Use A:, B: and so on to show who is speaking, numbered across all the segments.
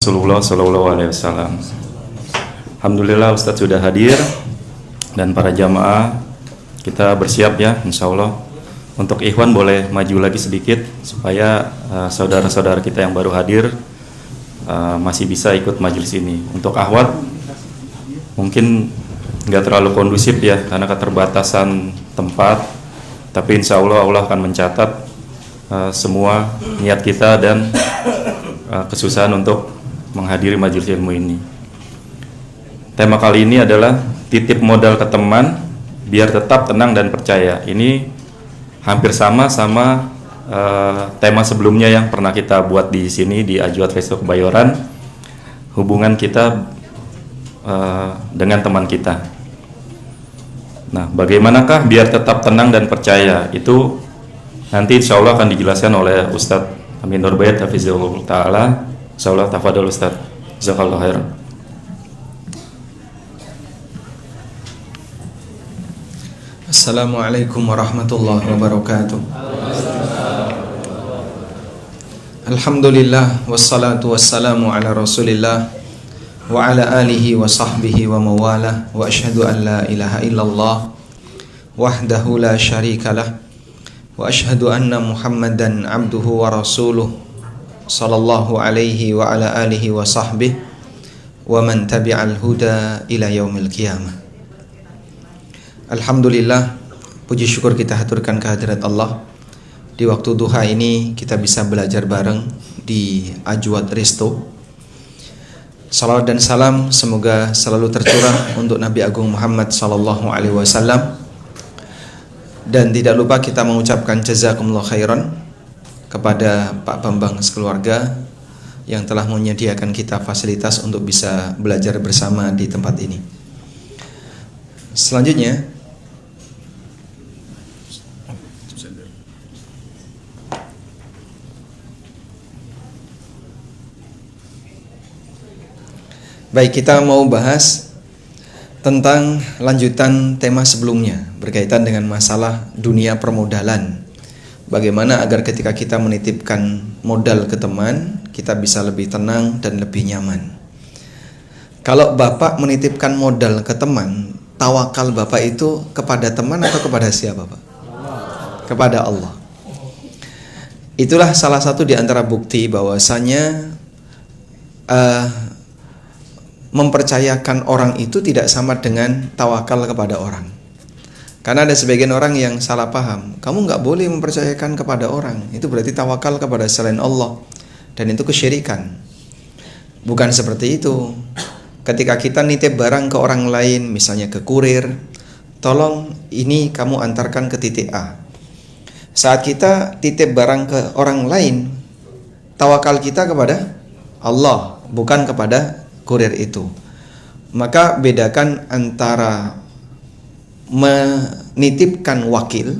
A: Rasulullah Sallallahu Alaihi Wasallam. Alhamdulillah Ustadz sudah hadir dan para jamaah kita bersiap ya, insya Allah. Untuk ikhwan boleh maju lagi sedikit supaya saudara-saudara kita yang baru hadir masih bisa ikut majelis ini. Untuk akhwat mungkin nggak terlalu kondusif ya karena keterbatasan tempat, tapi insya Allah Allah akan mencatat semua niat kita dan kesusahan untuk menghadiri majelis ilmu ini. Tema kali ini adalah titip modal ke teman biar tetap tenang dan percaya. Ini hampir sama tema sebelumnya yang pernah kita buat di sini di Ajwad Resto Kebayoran, hubungan kita dengan teman kita. Nah, bagaimanakah biar tetap tenang dan percaya? Itu nanti insya Allah akan dijelaskan oleh Ustadz Amin Nurbayat Hafizahullah Ta'ala. Insya Allah, tafadhol Ustadz. Jazakallahu khairan.
B: Assalamualaikum warahmatullahi wabarakatuh. Alhamdulillah wassalatu wassalamu ala Rasulillah wa ala alihi wa sahbihi wa mawalah, wa asyhadu an la ilaha illallah wahdahu la syarikalah, wa asyhadu anna Muhammadan abduhu wa rasuluh sallallahu alaihi wa ala alihi wa sahbihi wa man tabi'al huda ila yaumil qiyamah. Alhamdulillah, puji syukur kita haturkan kehadirat Allah. Di waktu duha ini kita bisa belajar bareng di Ajwad Resto. Salawat dan salam semoga selalu tercurah untuk Nabi Agung Muhammad sallallahu alaihi wasallam. Dan tidak lupa kita mengucapkan jazakumullah khairan kepada Pak Bambang sekeluarga yang telah menyediakan kita fasilitas untuk bisa belajar bersama di tempat ini. Selanjutnya, baik, kita mau bahas tentang lanjutan tema sebelumnya berkaitan dengan masalah dunia permodalan. Bagaimana agar ketika kita menitipkan modal ke teman, kita bisa lebih tenang dan lebih nyaman. Kalau Bapak menitipkan modal ke teman, tawakal Bapak itu kepada teman atau kepada siapa, Pak? Kepada Allah. Itulah salah satu di antara bukti bahwasanya mempercayakan orang itu tidak sama dengan tawakal kepada orang. Karena ada sebagian orang yang salah paham, kamu nggak boleh mempercayakan kepada orang, itu berarti tawakal kepada selain Allah, dan itu kesyirikan. Bukan seperti itu. Ketika kita nitip barang ke orang lain, misalnya ke kurir, tolong ini kamu antarkan ke titik A. Saat kita titip barang ke orang lain, tawakal kita kepada Allah, bukan kepada kurir itu. Maka bedakan antara menitipkan wakil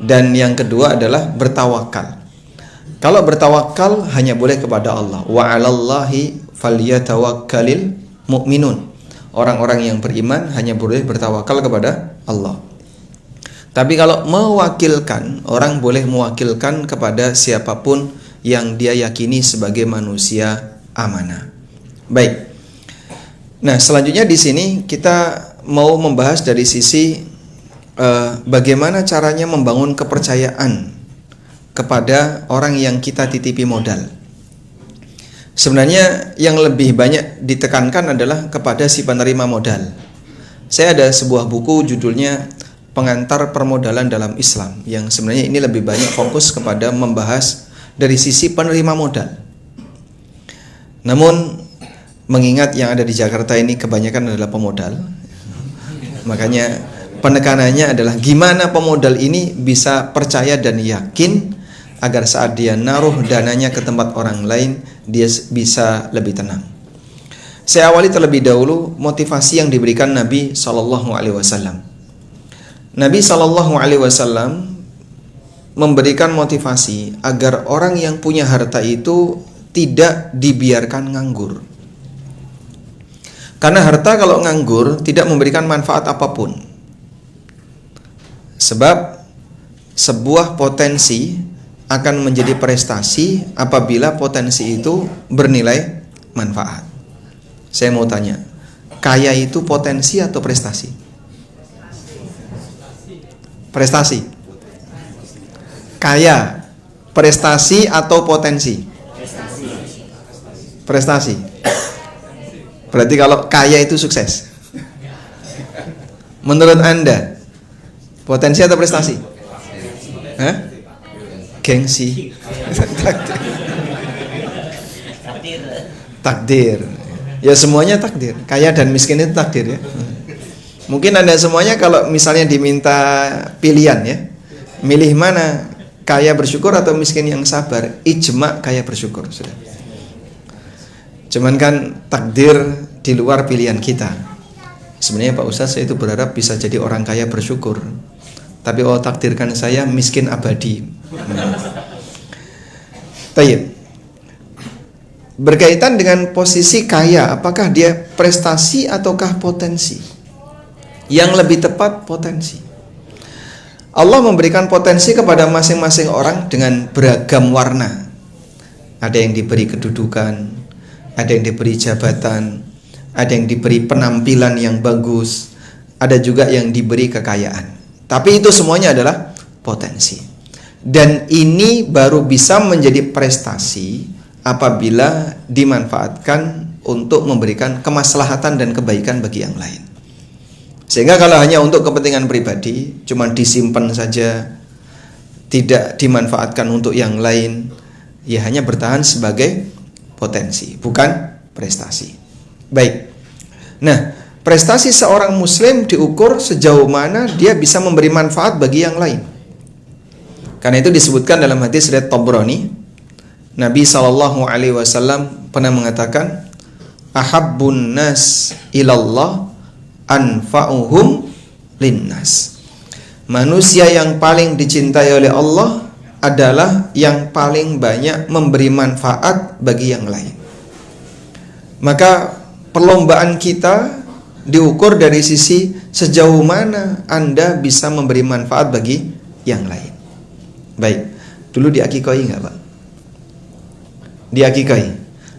B: dan yang kedua adalah bertawakal. Kalau bertawakal hanya boleh kepada Allah. Wa 'alallahi falyatawakkalil mu'minun. Orang-orang yang beriman hanya boleh bertawakal kepada Allah. Tapi kalau mewakilkan, orang boleh mewakilkan kepada siapapun yang dia yakini sebagai manusia amanah. Baik. Nah, selanjutnya di sini kita mau membahas dari sisi bagaimana caranya membangun kepercayaan kepada orang yang kita titipi modal. Sebenarnya yang lebih banyak ditekankan adalah kepada si penerima modal. Saya ada sebuah buku judulnya Pengantar Permodalan dalam Islam, yang sebenarnya ini lebih banyak fokus kepada membahas dari sisi penerima modal. Namun mengingat yang ada di Jakarta ini kebanyakan adalah pemodal, makanya penekanannya adalah gimana pemodal ini bisa percaya dan yakin agar saat dia naruh dananya ke tempat orang lain, dia bisa lebih tenang. Saya awali terlebih dahulu motivasi yang diberikan Nabi SAW. Nabi SAW memberikan motivasi agar orang yang punya harta itu tidak dibiarkan nganggur. Karena harta kalau nganggur tidak memberikan manfaat apapun. Sebab sebuah potensi akan menjadi prestasi apabila potensi itu bernilai manfaat. Saya mau tanya, kaya itu potensi atau prestasi? Prestasi. Kaya, prestasi atau potensi? Prestasi. Berarti kalau kaya itu sukses. Menurut Anda, potensi atau prestasi? Hah? Gengsi. Takdir. Ya semuanya takdir. Kaya dan miskin itu takdir ya. Mungkin Anda semuanya kalau misalnya diminta pilihan ya, milih mana, kaya bersyukur atau miskin yang sabar? Ijma kaya bersyukur sudah. Cuman kan takdir di luar pilihan kita. Sebenarnya Pak Ustadz, saya itu berharap bisa jadi orang kaya bersyukur, tapi Allah takdirkan saya miskin abadi. Tayyib. Berkaitan dengan posisi kaya, apakah dia prestasi ataukah potensi? Yang lebih tepat potensi. Allah memberikan potensi kepada masing-masing orang dengan beragam warna. Ada yang diberi kedudukan, ada yang diberi jabatan, ada yang diberi penampilan yang bagus, ada juga yang diberi kekayaan. Tapi itu semuanya adalah potensi. Dan ini baru bisa menjadi prestasi apabila dimanfaatkan untuk memberikan kemaslahatan dan kebaikan bagi yang lain. Sehingga kalau hanya untuk kepentingan pribadi, cuma disimpan saja, tidak dimanfaatkan untuk yang lain, ya hanya bertahan sebagai potensi, bukan prestasi. Baik. Nah, prestasi seorang muslim diukur sejauh mana dia bisa memberi manfaat bagi yang lain. Karena itu disebutkan dalam hadis riwayat Tabrani, Nabi SAW pernah mengatakan, ahabbun nas ilallah anfa'uhum linnas. Manusia yang paling dicintai oleh Allah adalah yang paling banyak memberi manfaat bagi yang lain. Maka perlombaan kita diukur dari sisi sejauh mana Anda bisa memberi manfaat bagi yang lain. Baik, dulu diakikoi nggak Pak? Diakikoi.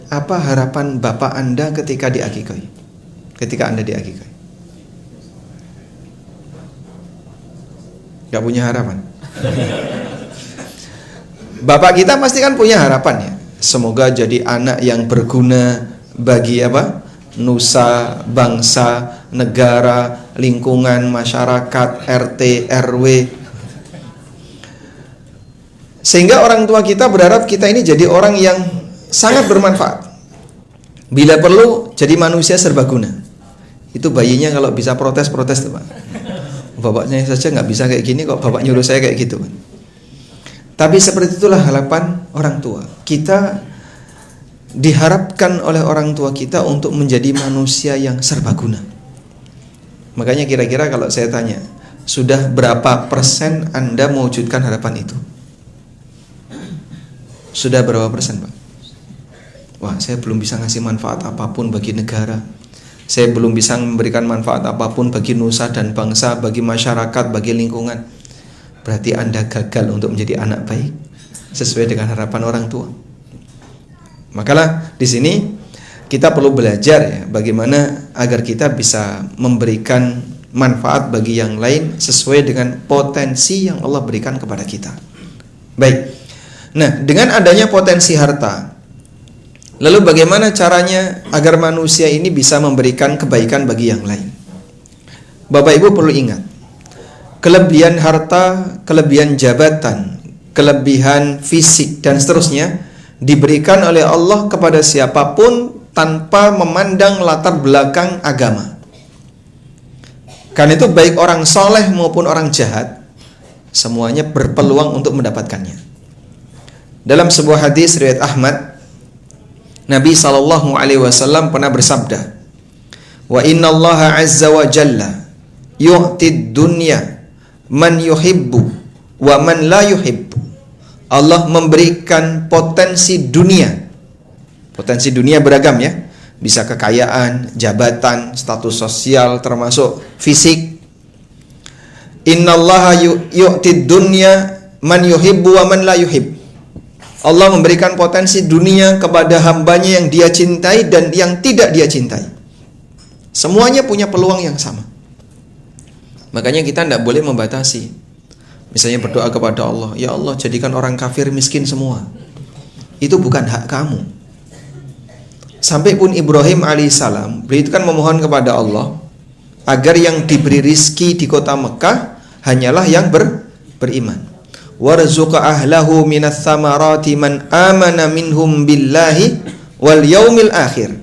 B: Apa harapan Bapak Anda ketika diakikoi? Ketika Anda diakikoi? Gak punya harapan. Bapak kita pasti kan punya harapan ya. Semoga jadi anak yang berguna bagi apa? Nusa, bangsa, negara, lingkungan, masyarakat, RT, RW. Sehingga orang tua kita berharap kita ini jadi orang yang sangat bermanfaat. Bila perlu jadi manusia serbaguna. Itu bayinya kalau bisa protes-protes tuh Pak. Bapaknya saja nggak bisa kayak gini kok bapak nyuruh saya kayak gitu kan. Tapi seperti itulah harapan orang tua. Kita diharapkan oleh orang tua kita untuk menjadi manusia yang serbaguna. Makanya kira-kira kalau saya tanya, sudah berapa persen Anda mewujudkan harapan itu? Sudah berapa persen Pak? Wah, saya belum bisa ngasih manfaat apapun bagi negara. Saya belum bisa memberikan manfaat apapun bagi nusa dan bangsa, bagi masyarakat, bagi lingkungan. Berarti Anda gagal untuk menjadi anak baik sesuai dengan harapan orang tua. Makalah di sini kita perlu belajar ya, bagaimana agar kita bisa memberikan manfaat bagi yang lain sesuai dengan potensi yang Allah berikan kepada kita. Baik. Nah, dengan adanya potensi harta, lalu bagaimana caranya agar manusia ini bisa memberikan kebaikan bagi yang lain? Bapak Ibu perlu ingat, kelebihan harta, kelebihan jabatan, kelebihan fisik dan seterusnya diberikan oleh Allah kepada siapapun tanpa memandang latar belakang agama. Karena itu baik orang soleh maupun orang jahat, semuanya berpeluang untuk mendapatkannya. Dalam sebuah hadis riwayat Ahmad, Nabi SAW pernah bersabda, wa inna Allah azza wa jalla yu'tid dunya man yuhibbu wa man la yuhibbu. Allah memberikan potensi dunia. Potensi dunia beragam ya. Bisa kekayaan, jabatan, status sosial termasuk fisik. Inna Allah yu'tid dunya man yuhibbu wa man la yuhibbu. Allah memberikan potensi dunia kepada hambanya yang dia cintai dan yang tidak dia cintai. Semuanya punya peluang yang sama. Makanya kita tidak boleh membatasi. Misalnya berdoa kepada Allah, ya Allah jadikan orang kafir miskin semua. Itu bukan hak kamu. Sampai pun Ibrahim alaihissalam, beliau itu kan memohon kepada Allah agar yang diberi rizki di kota Mekah hanyalah yang beriman. Warzuq ahlahu minas samarati man amana minhum billahi wal yaumil akhir.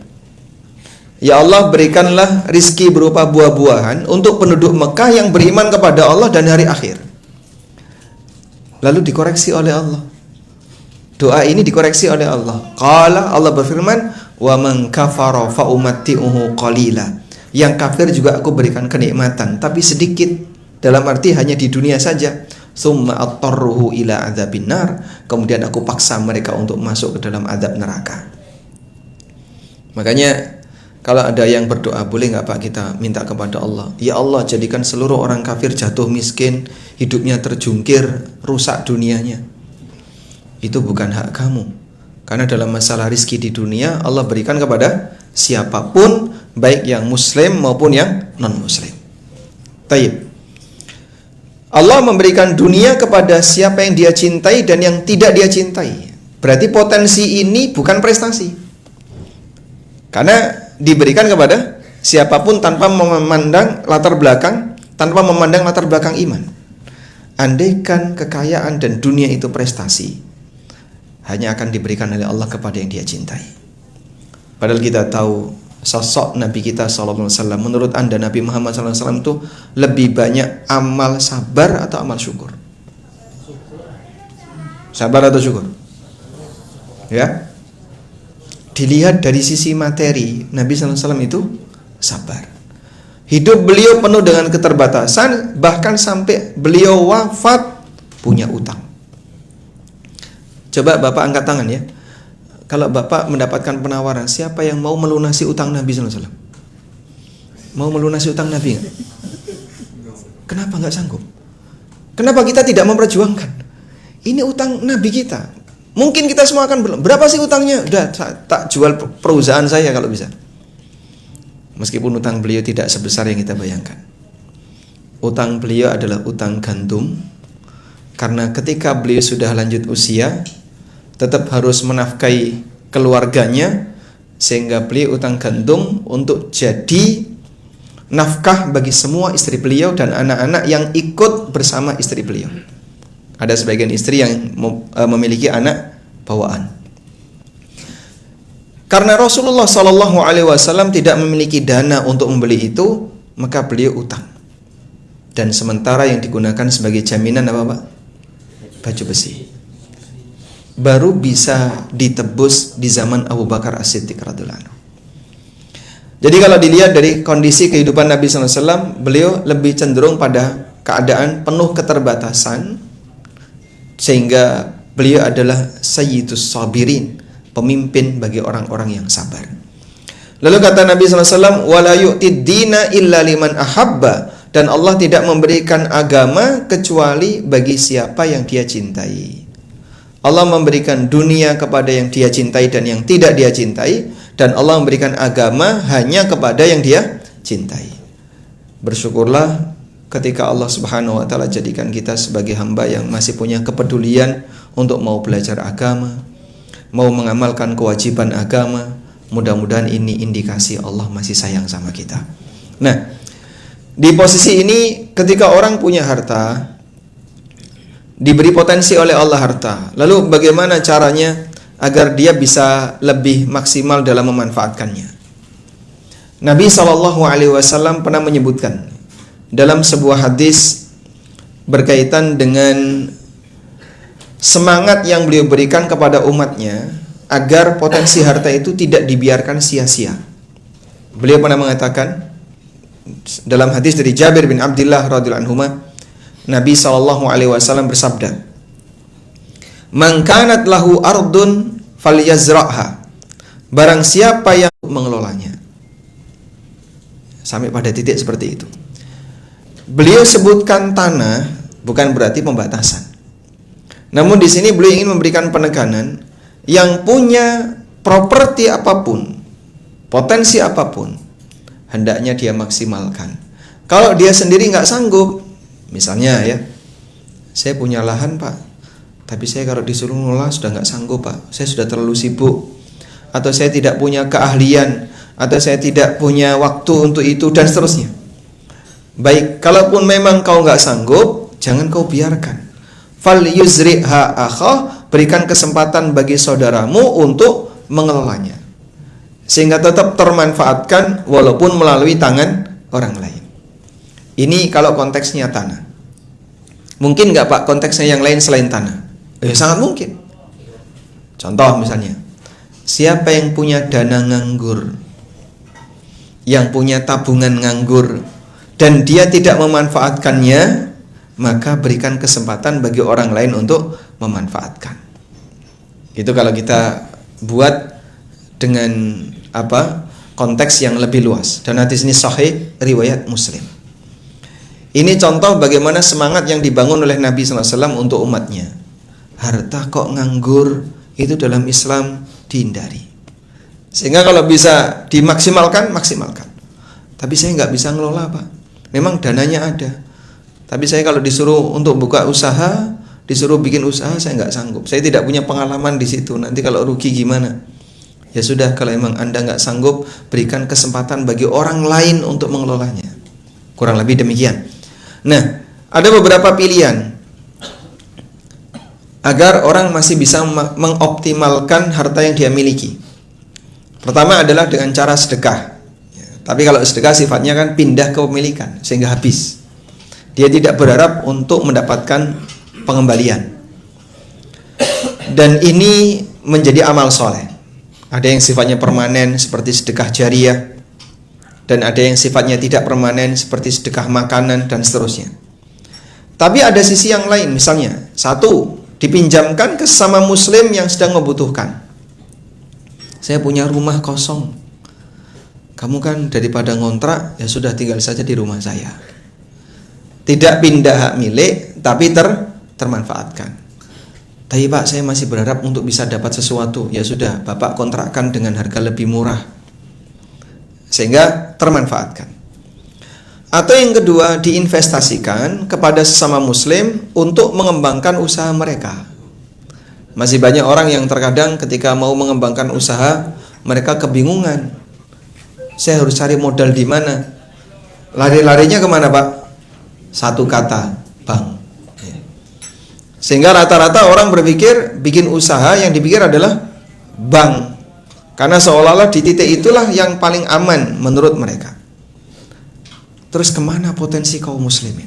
B: Ya Allah, berikanlah rizki berupa buah-buahan untuk penduduk Mekah yang beriman kepada Allah dan hari akhir. Lalu dikoreksi oleh Allah. Doa ini dikoreksi oleh Allah. Qala, Allah berfirman, wa man kafara fa umatti'uhu qalila. Yang kafir juga aku berikan kenikmatan, tapi sedikit. Dalam arti hanya di dunia saja. Summa attarruhu ila adzabin nar. Kemudian aku paksa mereka untuk masuk ke dalam azab neraka. Makanya kalau ada yang berdoa, boleh nggak Pak kita minta kepada Allah, ya Allah jadikan seluruh orang kafir jatuh miskin, hidupnya terjungkir, rusak dunianya. Itu bukan hak kamu. Karena dalam masalah rizki di dunia, Allah berikan kepada siapapun, baik yang muslim maupun yang non muslim. Taib. Allah memberikan dunia kepada siapa yang dia cintai dan yang tidak dia cintai. Berarti potensi ini bukan prestasi. Karena diberikan kepada siapapun tanpa memandang latar belakang, tanpa memandang latar belakang iman. Andaikan kekayaan dan dunia itu prestasi, hanya akan diberikan oleh Allah kepada yang dia cintai. Padahal kita tahu sosok Nabi kita SAW. Menurut Anda Nabi Muhammad SAW itu lebih banyak amal sabar atau amal syukur? Sabar atau syukur? Ya. Dilihat dari sisi materi, Nabi SAW itu sabar. Hidup beliau penuh dengan keterbatasan, bahkan sampai beliau wafat punya utang. Coba Bapak angkat tangan ya. Kalau Bapak mendapatkan penawaran, siapa yang mau melunasi utang Nabi SAW? Mau melunasi utang Nabi nggak? Kenapa nggak sanggup? Kenapa kita tidak memperjuangkan? Ini utang Nabi kita. Mungkin kita semua akan bilang, berapa sih utangnya? Udah tak jual perusahaan saya kalau bisa. Meskipun utang beliau tidak sebesar yang kita bayangkan. Utang beliau adalah utang gandum. Karena ketika beliau sudah lanjut usia, tetap harus menafkahi keluarganya, sehingga beliau utang gandum untuk jadi nafkah bagi semua istri beliau dan anak-anak yang ikut bersama istri beliau. Ada sebagian istri yang memiliki anak bawaan. Karena Rasulullah SAW tidak memiliki dana untuk membeli itu, maka beliau utang. Dan sementara yang digunakan sebagai jaminan apa Pak? Baju besi. Baru bisa ditebus di zaman Abu Bakar As-Siddiq radhiyallahu anhu. Jadi kalau dilihat dari kondisi kehidupan Nabi SAW, beliau lebih cenderung pada keadaan penuh keterbatasan, sehingga beliau adalah sayyidus sabirin, pemimpin bagi orang-orang yang sabar. Lalu kata Nabi SAW, wala yu'tid dina illa liman ahabba, dan Allah tidak memberikan agama kecuali bagi siapa yang dia cintai. Allah memberikan dunia kepada yang dia cintai dan yang tidak dia cintai, dan Allah memberikan agama hanya kepada yang dia cintai. Bersyukurlah ketika Allah Subhanahu wa taala jadikan kita sebagai hamba yang masih punya kepedulian untuk mau belajar agama, mau mengamalkan kewajiban agama. Mudah-mudahan ini indikasi Allah masih sayang sama kita. Nah, di posisi ini ketika orang punya harta, diberi potensi oleh Allah harta, lalu bagaimana caranya agar dia bisa lebih maksimal dalam memanfaatkannya? Nabi SAW pernah menyebutkan dalam sebuah hadis berkaitan dengan semangat yang beliau berikan kepada umatnya agar potensi harta itu tidak dibiarkan sia-sia. Beliau pernah mengatakan dalam hadis dari Jabir bin Abdullah radhiyallahu anhu, Nabi SAW bersabda, "Man kanat lahu ardun falyazra'ha." Barang siapa yang mengelolanya. Sampai pada titik seperti itu. Beliau sebutkan tanah bukan berarti pembatasan. Namun di sini beliau ingin memberikan penekanan, yang punya properti apapun, potensi apapun, hendaknya dia maksimalkan. Kalau dia sendiri nggak sanggup, misalnya ya, saya punya lahan Pak, tapi saya kalau disuruh ngelola sudah nggak sanggup Pak, saya sudah terlalu sibuk, atau saya tidak punya keahlian, atau saya tidak punya waktu untuk itu, dan seterusnya. Baik, kalaupun memang kau nggak sanggup, jangan kau biarkan. Fal yuzriha akhah, berikan kesempatan bagi saudaramu untuk mengelolanya, sehingga tetap termanfaatkan walaupun melalui tangan orang lain. Ini kalau konteksnya tanah. Mungkin nggak Pak konteksnya yang lain selain tanah? Sangat mungkin. Contoh misalnya, siapa yang punya dana nganggur, yang punya tabungan nganggur, dan dia tidak memanfaatkannya, maka berikan kesempatan bagi orang lain untuk memanfaatkan. Itu kalau kita buat dengan konteks yang lebih luas. Dan hadis ini sahih riwayat Muslim. Ini contoh bagaimana semangat yang dibangun oleh Nabi SAW untuk umatnya. Harta kok nganggur, itu dalam Islam dihindari. Sehingga kalau bisa dimaksimalkan, maksimalkan. Tapi saya nggak bisa ngelola Pak. Memang dananya ada, tapi saya kalau disuruh untuk buka usaha, disuruh bikin usaha, saya nggak sanggup. Saya tidak punya pengalaman di situ. Nanti kalau rugi gimana? Ya sudah, kalau emang Anda nggak sanggup, berikan kesempatan bagi orang lain untuk mengelolanya. Kurang lebih demikian. Nah, ada beberapa pilihan agar orang masih bisa mengoptimalkan harta yang dia miliki. Pertama adalah dengan cara sedekah. Tapi kalau sedekah sifatnya kan pindah kepemilikan sehingga habis. Dia tidak berharap untuk mendapatkan pengembalian. Dan ini menjadi amal soleh. Ada yang sifatnya permanen seperti sedekah jariah, dan ada yang sifatnya tidak permanen seperti sedekah makanan dan seterusnya. Tapi ada sisi yang lain, misalnya satu, dipinjamkan ke sesama muslim yang sedang membutuhkan. Saya punya rumah kosong, kamu kan daripada ngontrak, ya sudah tinggal saja di rumah saya. Tidak pindah hak milik, tapi termanfaatkan. Tapi Pak, saya masih berharap untuk bisa dapat sesuatu. Ya sudah, Bapak kontrakkan dengan harga lebih murah, sehingga termanfaatkan. Atau yang kedua, diinvestasikan kepada sesama muslim untuk mengembangkan usaha mereka. Masih banyak orang yang terkadang ketika mau mengembangkan usaha, mereka kebingungan. Saya harus cari modal di mana? Lari-larinya kemana Pak? Satu kata, bank. Sehingga rata-rata orang berpikir bikin usaha, yang dipikir adalah bank. Karena seolah-olah di titik itulah yang paling aman menurut mereka. Terus kemana potensi kaum muslimin?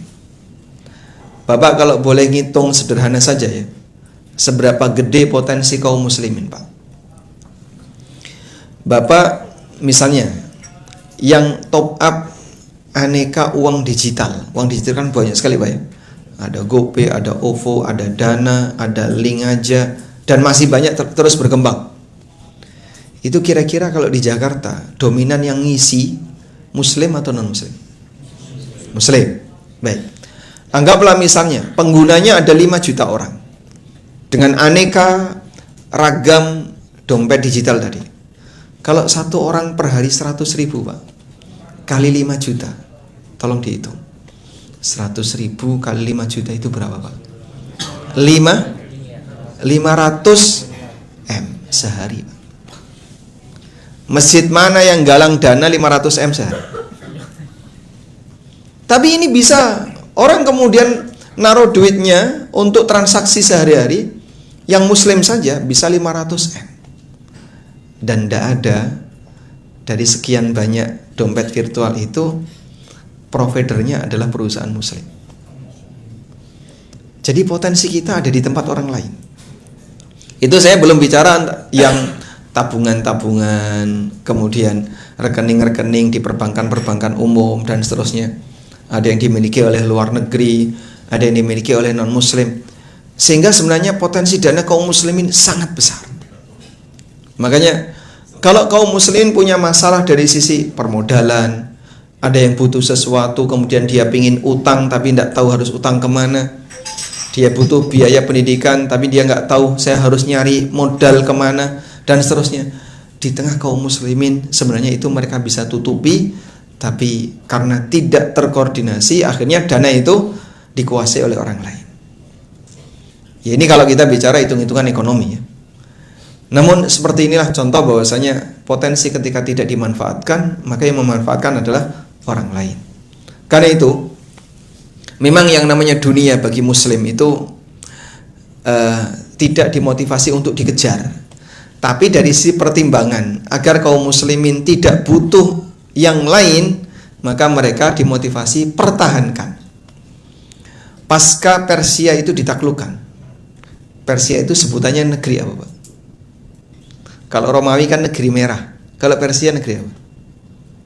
B: Bapak kalau boleh ngitung sederhana saja ya, seberapa gede potensi kaum muslimin Pak? Bapak misalnya yang top up aneka uang digital. Uang digital kan banyak sekali Pak ya. Ada GoPay, ada OVO, ada Dana, ada Link aja, dan masih banyak terus berkembang. Itu kira-kira kalau di Jakarta dominan yang ngisi muslim atau non muslim? Muslim. Baik. Anggaplah misalnya penggunanya ada 5 juta orang dengan aneka ragam dompet digital tadi. Kalau satu orang per hari 100.000 Pak, kali 5 juta, tolong dihitung. 100.000 kali 5 juta itu berapa Pak? 500 M sehari Pak. Masjid mana yang galang dana 500 M sehari? Tapi ini bisa orang kemudian naruh duitnya untuk transaksi sehari-hari, yang muslim saja bisa 500 M. Dan tidak ada dari sekian banyak dompet virtual itu providernya adalah perusahaan muslim. Jadi potensi kita ada di tempat orang lain. Itu saya belum bicara yang tabungan-tabungan, kemudian rekening-rekening di perbankan-perbankan umum dan seterusnya. Ada yang dimiliki oleh luar negeri, ada yang dimiliki oleh non-muslim. Sehingga sebenarnya potensi dana kaum muslimin sangat besar. Makanya kalau kaum muslimin punya masalah dari sisi permodalan, ada yang butuh sesuatu, kemudian dia pingin utang tapi tidak tahu harus utang kemana, dia butuh biaya pendidikan, tapi dia nggak tahu saya harus nyari modal kemana dan seterusnya. Di tengah kaum muslimin sebenarnya itu mereka bisa tutupi, tapi karena tidak terkoordinasi akhirnya dana itu dikuasai oleh orang lain. Ya ini kalau kita bicara hitung-hitungan ekonomi ya. Namun seperti inilah contoh bahwasanya potensi ketika tidak dimanfaatkan, maka yang memanfaatkan adalah orang lain. Karena itu memang yang namanya dunia bagi muslim itu tidak dimotivasi untuk dikejar, tapi dari sisi pertimbangan agar kaum muslimin tidak butuh yang lain, maka mereka dimotivasi pertahankan. Pasca Persia itu ditaklukkan. Persia itu sebutannya negeri apa, Pak? Kalau Romawi kan negeri merah, kalau Persia negeri apa?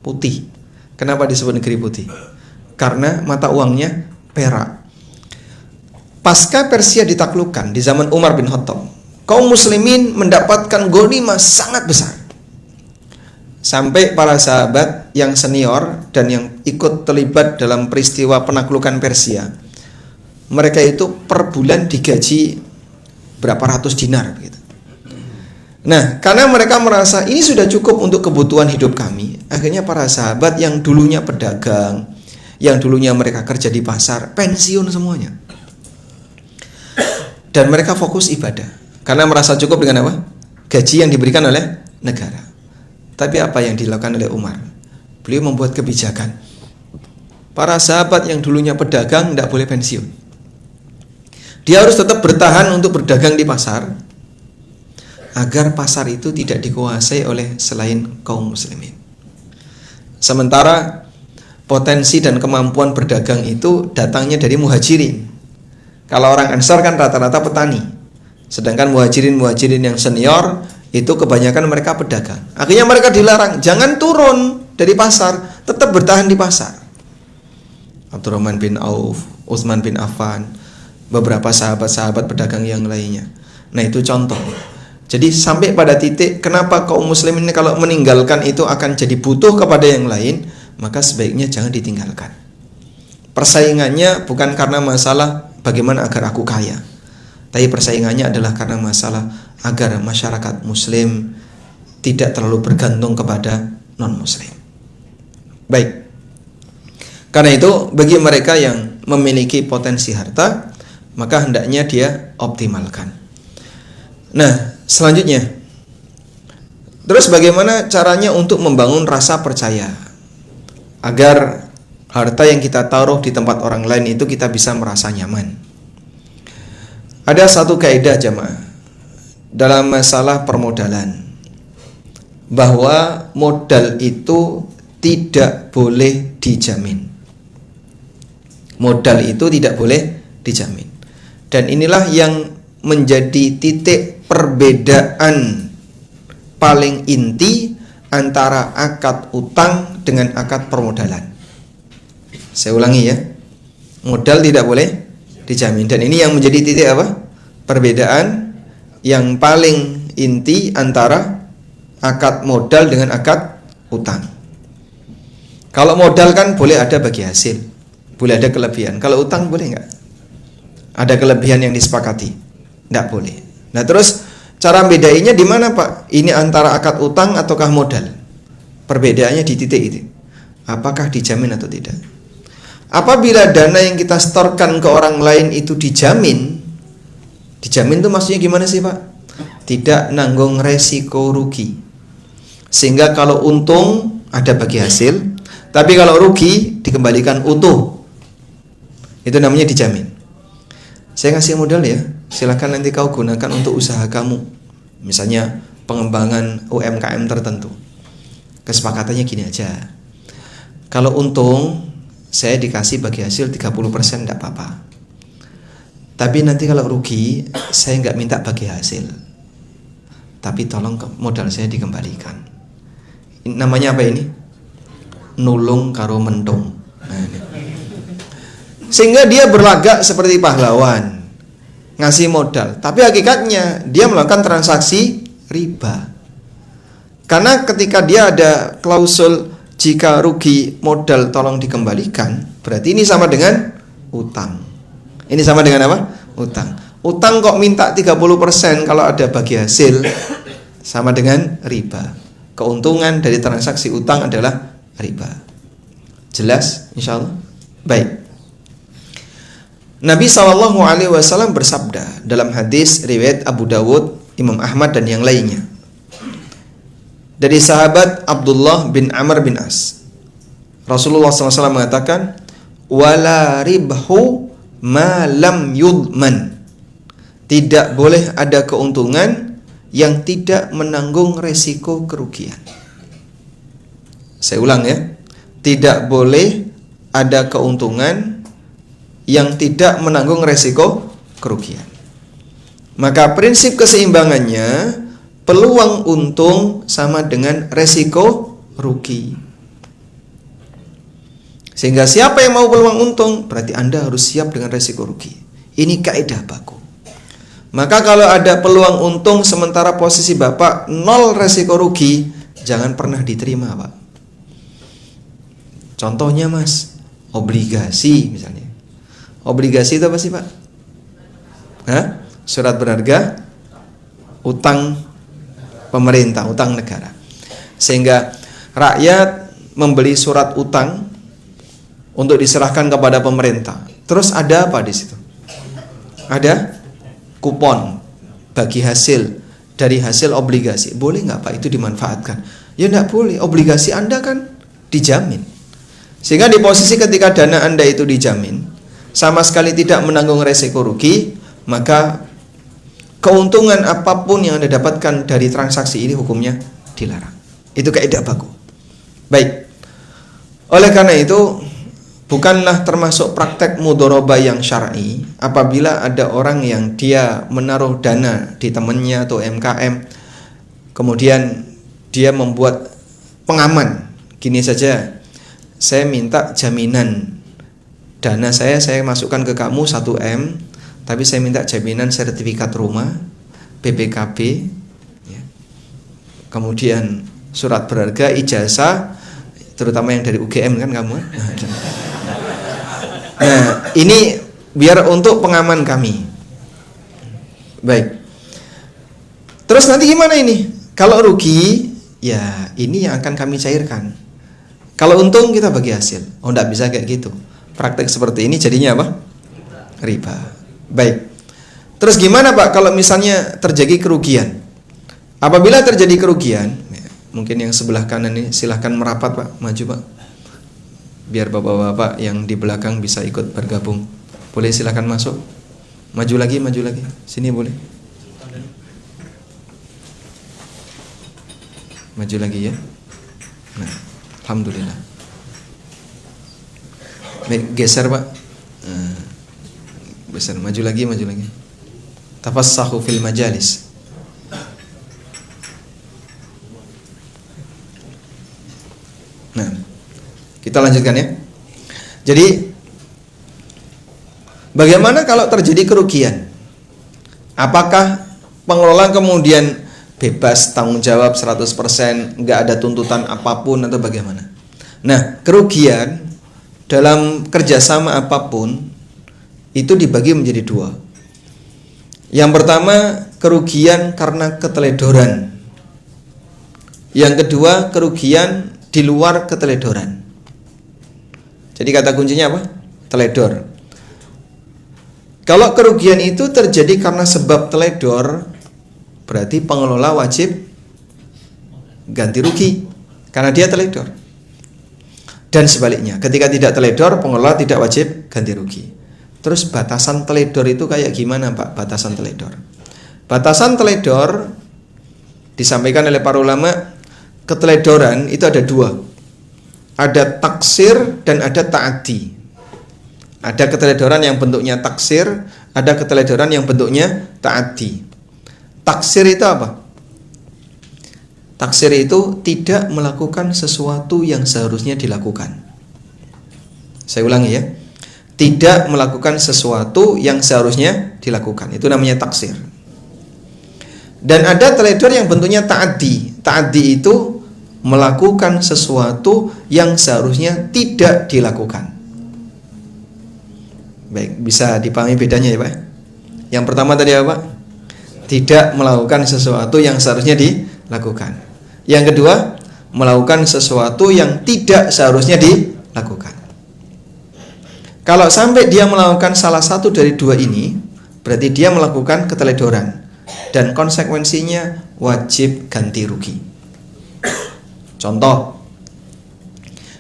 B: Putih. Kenapa disebut negeri putih? Karena mata uangnya perak. Pasca Persia ditaklukkan di zaman Umar bin Khattab, kaum muslimin mendapatkan ghanimah sangat besar. Sampai para sahabat yang senior dan yang ikut terlibat dalam peristiwa penaklukan Persia, mereka itu per bulan digaji berapa ratus dinar gitu. Nah, karena mereka merasa ini sudah cukup untuk kebutuhan hidup kami, akhirnya para sahabat yang dulunya pedagang, yang dulunya mereka kerja di pasar, pensiun semuanya. Dan mereka fokus ibadah, karena merasa cukup dengan apa? Gaji yang diberikan oleh negara. Tapi apa yang dilakukan oleh Umar? Beliau membuat kebijakan. Para sahabat yang dulunya pedagang tidak boleh pensiun. Dia harus tetap bertahan untuk berdagang di pasar, agar pasar itu tidak dikuasai oleh selain kaum muslimin. Sementara potensi dan kemampuan berdagang itu datangnya dari muhajirin. Kalau orang Ansar kan rata-rata petani, sedangkan muhajirin yang senior itu kebanyakan mereka pedagang. Akhirnya mereka dilarang, jangan turun dari pasar, tetap bertahan di pasar. Abdurrahman bin Auf, Utsman bin Affan, beberapa sahabat-sahabat pedagang yang lainnya. Nah itu contoh. Jadi sampai pada titik kenapa kaum muslimin ini kalau meninggalkan itu akan jadi butuh kepada yang lain, maka sebaiknya jangan ditinggalkan. Persaingannya bukan karena masalah bagaimana agar aku kaya, tapi persaingannya adalah karena masalah agar masyarakat muslim tidak terlalu bergantung kepada non-muslim. Baik. Karena itu bagi mereka yang memiliki potensi harta, maka hendaknya dia optimalkan. Nah, selanjutnya, terus bagaimana caranya untuk membangun rasa percaya agar harta yang kita taruh di tempat orang lain itu kita bisa merasa nyaman? Ada satu kaidah jamaah dalam masalah permodalan, bahwa modal itu tidak boleh dijamin. Modal itu tidak boleh dijamin. Dan inilah yang menjadi titik perbedaan paling inti antara akad utang dengan akad permodalan. Saya ulangi ya, modal tidak boleh dijamin, dan ini yang menjadi titik apa? Perbedaan yang paling inti antara akad modal dengan akad utang. Kalau modal kan boleh ada bagi hasil, boleh ada kelebihan. Kalau utang boleh nggak? Ada kelebihan yang disepakati? Nggak boleh. Nah terus cara bedainya di mana Pak? Ini antara akad utang ataukah modal? Perbedaannya di titik itu. Apakah dijamin atau tidak? Apabila dana yang kita setorkan ke orang lain itu dijamin itu maksudnya gimana sih Pak? Tidak nanggung resiko rugi. Sehingga kalau untung ada bagi hasil, tapi kalau rugi dikembalikan utuh. Itu namanya dijamin. Saya ngasih modal ya, silakan nanti kau gunakan untuk usaha kamu. Misalnya pengembangan UMKM tertentu. Kesepakatannya gini aja. Kalau untung saya dikasih bagi hasil 30%, tidak apa-apa. Tapi nanti kalau rugi saya nggak minta bagi hasil, tapi tolong modal saya dikembalikan. Namanya apa ini? Nulung karo mendung. Nah, ini. Sehingga dia berlagak seperti pahlawan, ngasih modal, tapi hakikatnya dia melakukan transaksi riba. Karena ketika dia ada klausul jika rugi modal tolong dikembalikan, berarti ini sama dengan utang. Ini sama dengan apa? Utang. Utang kok minta 30% kalau ada bagi hasil, sama dengan riba. Keuntungan dari transaksi utang adalah riba. Jelas insyaallah? Baik. Nabi SAW bersabda dalam hadis riwayat Abu Dawud, Imam Ahmad dan yang lainnya, dari sahabat Abdullah bin Amr bin As, Rasulullah SAW mengatakan, wala ribhu ma lam yudman. Tidak boleh ada keuntungan yang tidak menanggung resiko kerugian. Saya ulang ya. Tidak boleh ada keuntungan yang tidak menanggung resiko kerugian. Maka prinsip keseimbangannya, peluang untung sama dengan resiko rugi. Sehingga siapa yang mau peluang untung, berarti Anda harus siap dengan resiko rugi. Ini kaidah baku. Maka kalau ada peluang untung sementara posisi Bapak nol resiko rugi, jangan pernah diterima, Pak. Contohnya Mas, obligasi misalnya. Obligasi itu apa sih, Pak? Hah? Surat berharga, utang pemerintah, utang negara. Sehingga rakyat membeli surat utang untuk diserahkan kepada pemerintah. Terus ada apa di situ? Ada kupon bagi hasil dari hasil obligasi. Boleh nggak Pak itu dimanfaatkan? Ya nggak boleh. Obligasi Anda kan dijamin. Sehingga di posisi ketika dana Anda itu dijamin, sama sekali tidak menanggung resiko rugi, maka keuntungan apapun yang Anda dapatkan dari transaksi ini hukumnya dilarang. Itu kaidah baku. Baik. Oleh karena itu, bukanlah termasuk praktek mudharabah yang syar'i apabila ada orang yang dia menaruh dana di temannya atau MKM, kemudian dia membuat pengaman. Gini saja, saya minta jaminan dana saya masukkan ke kamu 1M, tapi saya minta jaminan sertifikat rumah, BPKB, ya. Kemudian surat berharga, ijazah, terutama yang dari UGM kan kamu. Nah, ini biar untuk pengaman kami. Baik. Terus nanti gimana ini? Kalau rugi, ya ini yang akan kami cairkan. Kalau untung kita bagi hasil. Oh, enggak bisa kayak gitu. Praktek seperti ini jadinya apa? Riba. Baik. Terus gimana Pak kalau misalnya terjadi kerugian? Apabila terjadi kerugian, ya, mungkin yang sebelah kanan ini silahkan merapat Pak, maju Pak. Biar bapak-bapak yang di belakang bisa ikut bergabung. Boleh silahkan masuk. Maju lagi. Sini boleh. Maju lagi ya. Nah, alhamdulillah. Geser Pak. Geser, maju lagi. Tafassahu fil majalis. Nah, kita lanjutkan ya. Jadi bagaimana kalau terjadi kerugian? Apakah pengelola kemudian bebas tanggung jawab 100%, nggak ada tuntutan apapun atau bagaimana? Nah, kerugian dalam kerjasama apapun itu dibagi menjadi dua. Yang pertama, kerugian karena keteledoran. Yang kedua, kerugian di luar keteledoran. Jadi kata kuncinya apa? Teledor. Kalau kerugian itu terjadi karena sebab teledor, berarti pengelola wajib ganti rugi karena dia teledor. Dan sebaliknya, ketika tidak teledor, pengelola tidak wajib ganti rugi. Terus batasan teledor itu kayak gimana Pak? Batasan teledor. Batasan teledor disampaikan oleh para ulama, keteledoran itu ada dua. Ada taksir dan ada ta'addi. Ada keteledoran yang bentuknya taksir, ada keteledoran yang bentuknya ta'addi. Taksir itu apa? Taksir itu tidak melakukan sesuatu yang seharusnya dilakukan. Saya ulangi ya. Tidak melakukan sesuatu yang seharusnya dilakukan. Itu namanya taksir. Dan ada teledor yang bentuknya ta'addi. Ta'addi itu melakukan sesuatu yang seharusnya tidak dilakukan. Baik, bisa dipahami bedanya ya Pak? Yang pertama tadi apa? Tidak melakukan sesuatu yang seharusnya dilakukan. Yang kedua, melakukan sesuatu yang tidak seharusnya dilakukan. Kalau sampai dia melakukan salah satu dari dua ini, berarti dia melakukan keteledoran, dan konsekuensinya wajib ganti rugi. Contoh,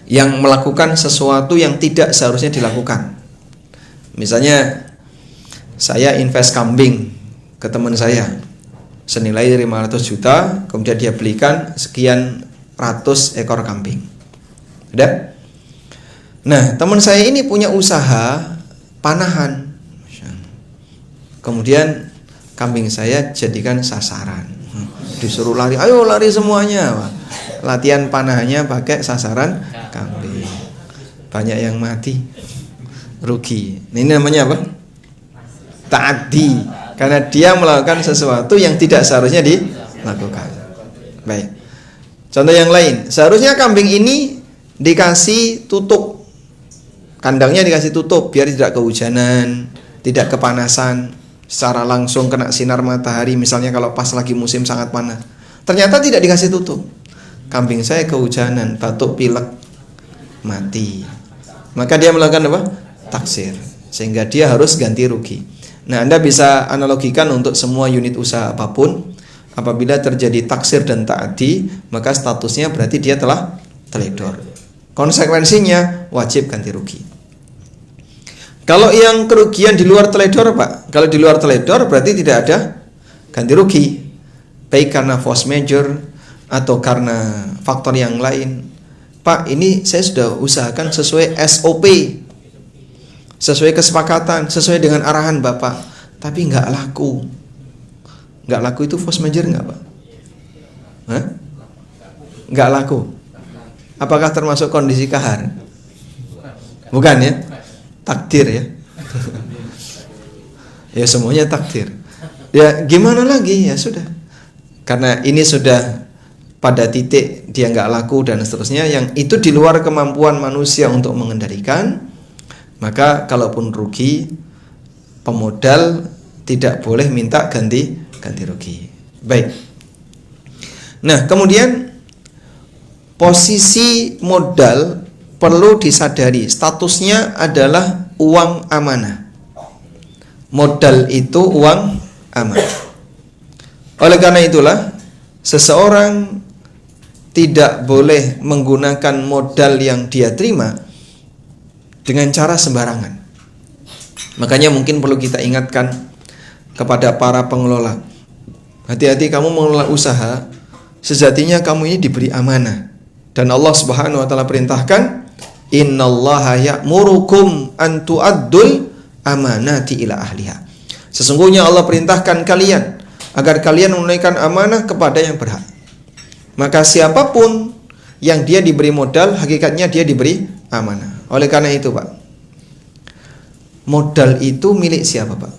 B: yang melakukan sesuatu yang tidak seharusnya dilakukan. Misalnya saya invest kambing ke teman saya senilai 500 juta, kemudian dia belikan sekian ratus ekor kambing. Udah? Nah, teman saya ini punya usaha panahan. Kemudian kambing saya jadikan sasaran. Disuruh lari, ayo lari semuanya. Latihan panahannya pakai sasaran kambing. Banyak yang mati, rugi. Ini namanya apa? Ta'addi, karena dia melakukan sesuatu yang tidak seharusnya dilakukan. Baik. Contoh yang lain, seharusnya kambing ini dikasih tutup, kandangnya dikasih tutup biar tidak kehujanan, tidak kepanasan secara langsung kena sinar matahari. Misalnya kalau pas lagi musim sangat panas, ternyata tidak dikasih tutup, kambing saya kehujanan, batuk pilek, mati. Maka dia melakukan apa? Taksir, sehingga dia harus ganti rugi. Nah, Anda bisa analogikan untuk semua unit usaha apapun. Apabila terjadi taksir dan ta'adi, maka statusnya berarti dia telah teledor. Konsekuensinya wajib ganti rugi. Kalau yang kerugian di luar teledor, Pak, kalau di luar teledor berarti tidak ada ganti rugi, baik karena force majeure atau karena faktor yang lain. Pak, ini saya sudah usahakan sesuai SOP, sesuai kesepakatan, sesuai dengan arahan Bapak, tapi nggak laku. Nggak laku itu force majeure nggak, Pak? Hah? Nggak laku. Apakah termasuk kondisi kahar? Bukan ya? Takdir ya. Ya semuanya takdir. Ya gimana lagi, ya sudah. Karena ini sudah pada titik dia nggak laku dan seterusnya, yang itu di luar kemampuan manusia untuk mengendalikan, maka kalaupun rugi, pemodal tidak boleh minta ganti rugi. Baik. Nah, kemudian posisi modal perlu disadari, statusnya adalah uang amanah. Modal itu uang amanah. Oleh karena itulah, seseorang tidak boleh menggunakan modal yang dia terima dengan cara sembarangan. Makanya mungkin perlu kita ingatkan kepada para pengelola, hati-hati kamu mengelola usaha, sejatinya kamu ini diberi amanah. Dan Allah Subhanahu wa taala perintahkan, innallaha ya'murukum an tu'addul amanati ila ahliha. Sesungguhnya Allah perintahkan kalian agar kalian menunaikan amanah kepada yang berhak. Maka siapapun yang dia diberi modal, hakikatnya dia diberi amanah. Oleh karena itu, Pak, modal itu milik siapa, Pak?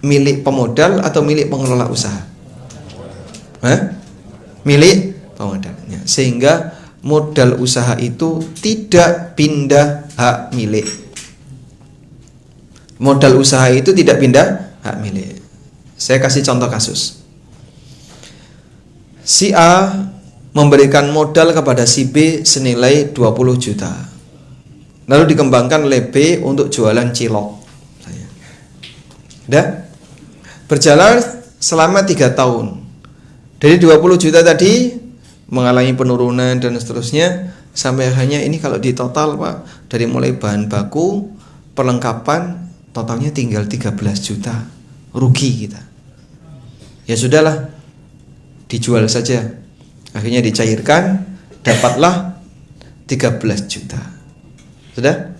B: Milik pemodal atau milik pengelola usaha? Milik pemodalnya. Sehingga modal usaha itu tidak pindah hak milik. Modal usaha itu tidak pindah hak milik. Saya kasih contoh kasus. Si A memberikan modal kepada si B senilai 20 juta. Lalu dikembangkan oleh B untuk jualan cilok. Udah? Berjalan selama 3 tahun. Dari 20 juta tadi mengalami penurunan dan seterusnya, sampai akhirnya ini kalau di total, Pak, dari mulai bahan baku, perlengkapan, totalnya tinggal 13 juta. Rugi kita. Ya sudahlah, dijual saja. Akhirnya dicairkan, dapatlah 13 juta. Sudah?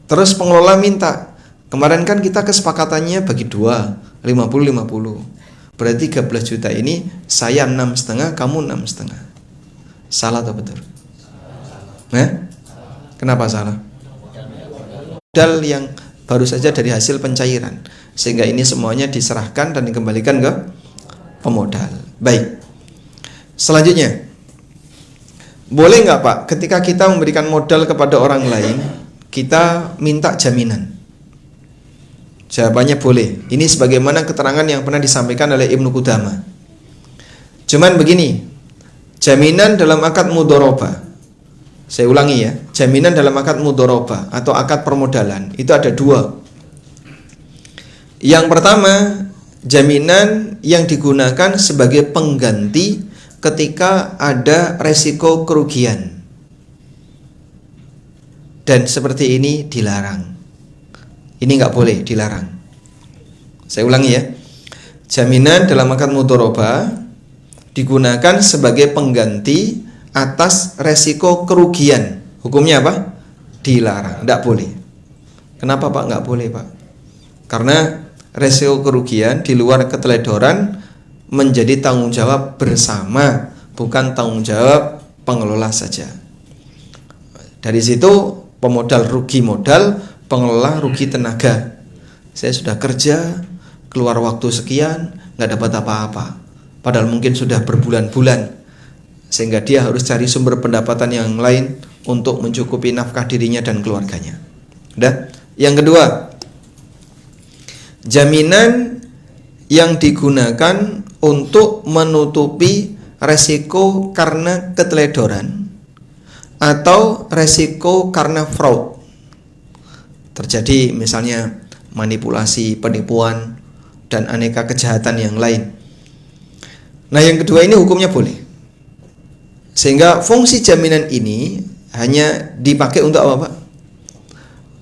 B: Terus pengelola minta, kemarin kan kita kesepakatannya bagi 2, 50-50. Berarti 13 juta ini saya 6,5, kamu 6,5. Salah atau betul? Kenapa salah? Modal yang baru saja dari hasil pencairan, sehingga ini semuanya diserahkan dan dikembalikan ke pemodal. Baik. Selanjutnya, boleh nggak, Pak, ketika kita memberikan modal kepada orang lain, kita minta jaminan? Jawabannya boleh. Ini sebagaimana keterangan yang pernah disampaikan oleh Ibnu Qudamah. Cuman begini, jaminan dalam akad mudharabah, saya ulangi ya, jaminan dalam akad mudharabah atau akad permodalan itu ada dua. Yang pertama, jaminan yang digunakan sebagai pengganti ketika ada resiko kerugian. Dan seperti ini dilarang. Ini nggak boleh, dilarang. Saya ulangi ya. Jaminan dalam akad mudharabah digunakan sebagai pengganti atas resiko kerugian. Hukumnya apa? Dilarang, nggak boleh. Kenapa Pak nggak boleh Pak? Karena resiko kerugian di luar keteledoran menjadi tanggung jawab bersama, bukan tanggung jawab pengelola saja. Dari situ pemodal rugi modal, pengelola rugi tenaga. Saya sudah kerja, keluar waktu sekian, nggak dapat apa-apa. Padahal mungkin sudah berbulan-bulan, sehingga dia harus cari sumber pendapatan yang lain untuk mencukupi nafkah dirinya dan keluarganya. Udah? Yang kedua, jaminan yang digunakan untuk menutupi resiko karena keteledoran atau resiko karena fraud. Terjadi misalnya manipulasi, penipuan, dan aneka kejahatan yang lain. Nah, yang kedua ini hukumnya boleh. Sehingga fungsi jaminan ini hanya dipakai untuk apa Pak?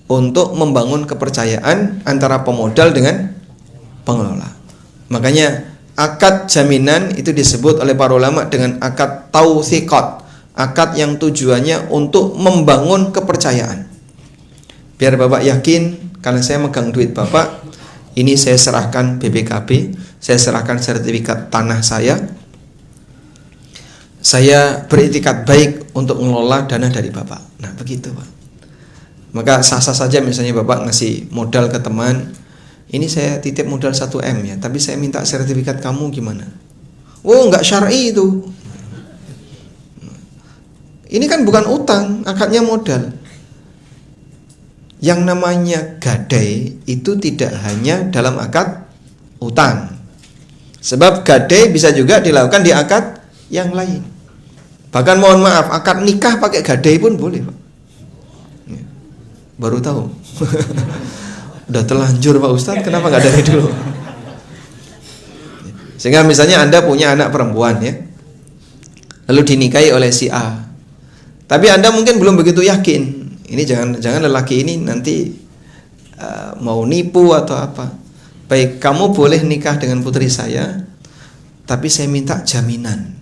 B: Untuk membangun kepercayaan antara pemodal dengan pengelola. Makanya akad jaminan itu disebut oleh para ulama dengan akad tawthiqat, akad yang tujuannya untuk membangun kepercayaan. Biar Bapak yakin, karena saya megang duit Bapak, ini saya serahkan BPKB, saya serahkan sertifikat tanah saya beriktikad baik untuk mengelola dana dari Bapak. Nah begitu Pak. Maka sah-sah saja misalnya Bapak ngasih modal ke teman, ini saya titip modal 1M ya, tapi saya minta sertifikat kamu gimana? Oh nggak syar'i itu. Ini kan bukan utang, akadnya modal. Yang namanya gadai itu tidak hanya dalam akad utang. Sebab gadai bisa juga dilakukan di akad yang lain. Bahkan mohon maaf, akad nikah pakai gadai pun boleh Pak. Baru tahu. Udah terlanjur Pak Ustadz, kenapa nggak dari dulu? Sehingga misalnya Anda punya anak perempuan ya, lalu dinikahi oleh si A, tapi Anda mungkin belum begitu yakin. Ini jangan lelaki ini nanti mau nipu atau apa. Baik, kamu boleh nikah dengan putri saya, tapi saya minta jaminan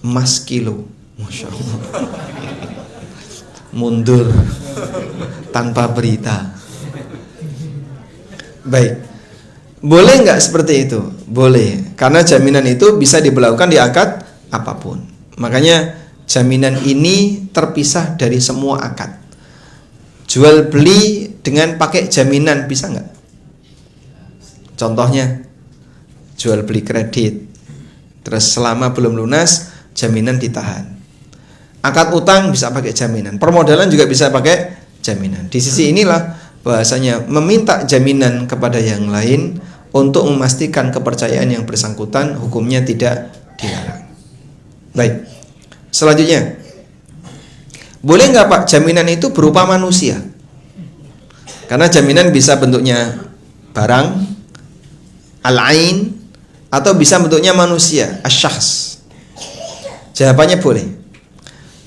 B: emas kilo. Masya Allah. Mundur tanpa berita. Baik, boleh nggak seperti itu? Boleh, karena jaminan itu bisa diberlakukan di akad apapun. Makanya jaminan ini terpisah dari semua akad. Jual beli dengan pakai jaminan bisa nggak? Contohnya, jual beli kredit, terus selama belum lunas jaminan ditahan. Akad utang bisa pakai jaminan, permodalan juga bisa pakai jaminan. Di sisi inilah bahasanya meminta jaminan kepada yang lain untuk memastikan kepercayaan yang bersangkutan hukumnya tidak dilarang. Baik. Selanjutnya, boleh nggak Pak jaminan itu berupa manusia? Karena jaminan bisa bentuknya barang, al-ain, atau bisa bentuknya manusia, asy-syakhs. Jawabannya boleh.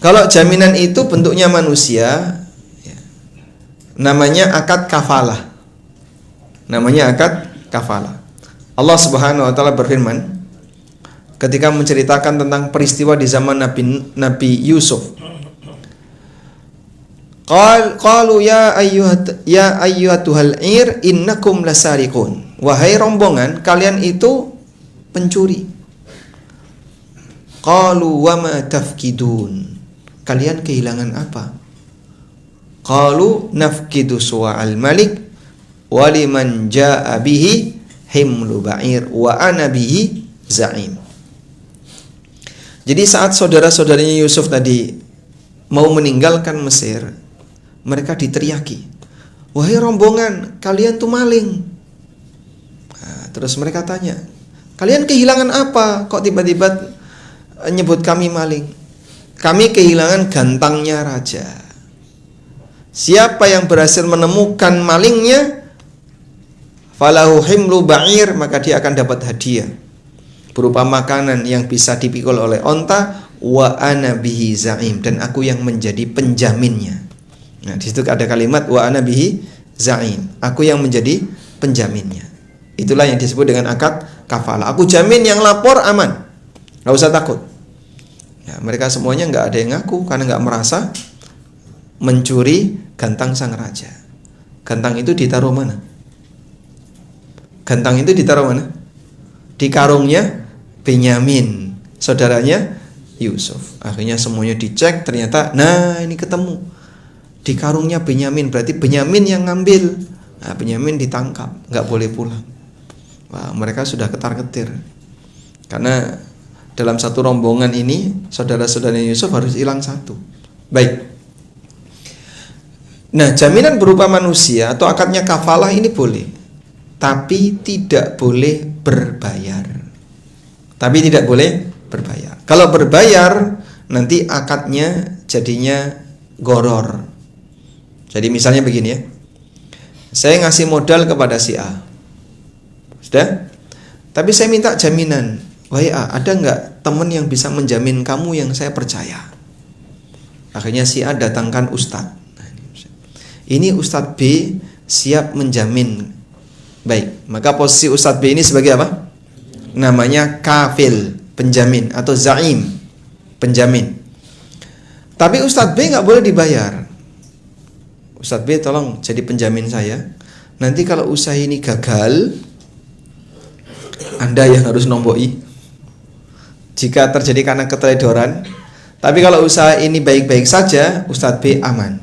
B: Kalau jaminan itu bentuknya manusia, namanya akad kafalah. Namanya akad kafalah. Allah Subhanahu wa taala berfirman ketika menceritakan tentang peristiwa di zaman Nabi Yusuf. Qalu ya ayyuhatuhal ir innakum lasariqun. Wahai rombongan, kalian itu pencuri. Qalu wa ma tafkidun. Kalian kehilangan apa? Qalu nafkidu suwa'al malik wa liman jaa'a bihi himlu ba'ir wa ana bihi za'im. Jadi saat saudara-saudaranya Yusuf tadi mau meninggalkan Mesir, mereka diteriaki, wahai rombongan, kalian tuh maling. Nah, terus mereka tanya, kalian kehilangan apa? Kok tiba-tiba nyebut kami maling? Kami kehilangan gantangnya raja. Siapa yang berhasil menemukan malingnya, falahu himlu ba'ir, maka dia akan dapat hadiah berupa makanan yang bisa dipikul oleh onta, wa ana bihi za'im, dan aku yang menjadi penjaminnya. Nah, di situ ada kalimat wa ana bihi za'im, aku yang menjadi penjaminnya. Itulah yang disebut dengan akad kafalah. Aku jamin yang lapor aman, nggak usah takut. Ya, mereka semuanya nggak ada yang ngaku karena nggak merasa mencuri gantang sang raja. Gantang itu ditaruh mana? Gantang itu ditaruh mana? Di karungnya Benyamin, saudaranya Yusuf. Akhirnya semuanya dicek, ternyata nah ini ketemu di karungnya Benyamin, berarti Benyamin yang ngambil. Nah, Benyamin ditangkap, nggak boleh pulang. Wah, mereka sudah ketar-ketir karena dalam satu rombongan ini saudara-saudara Yusuf harus hilang satu. Baik. Nah, jaminan berupa manusia atau akadnya kafalah ini boleh, tapi tidak boleh berbayar. Tapi tidak boleh berbayar. Kalau berbayar, nanti akadnya jadinya goror. Jadi misalnya begini ya, saya ngasih modal kepada si A, sudah, tapi saya minta jaminan, wahai A, ada nggak teman yang bisa menjamin kamu yang saya percaya? Akhirnya si A datangkan ustadz. Ini ustadz B siap menjamin. Baik, maka posisi ustadz B ini sebagai apa? Namanya kafil, penjamin, atau zaim, penjamin. Tapi ustadz B nggak boleh dibayar. Ustadz B tolong jadi penjamin saya. Nanti kalau usaha ini gagal, Anda yang harus nomboi. Jika terjadi karena keteledoran. Tapi kalau usaha ini baik-baik saja, ustadz B aman.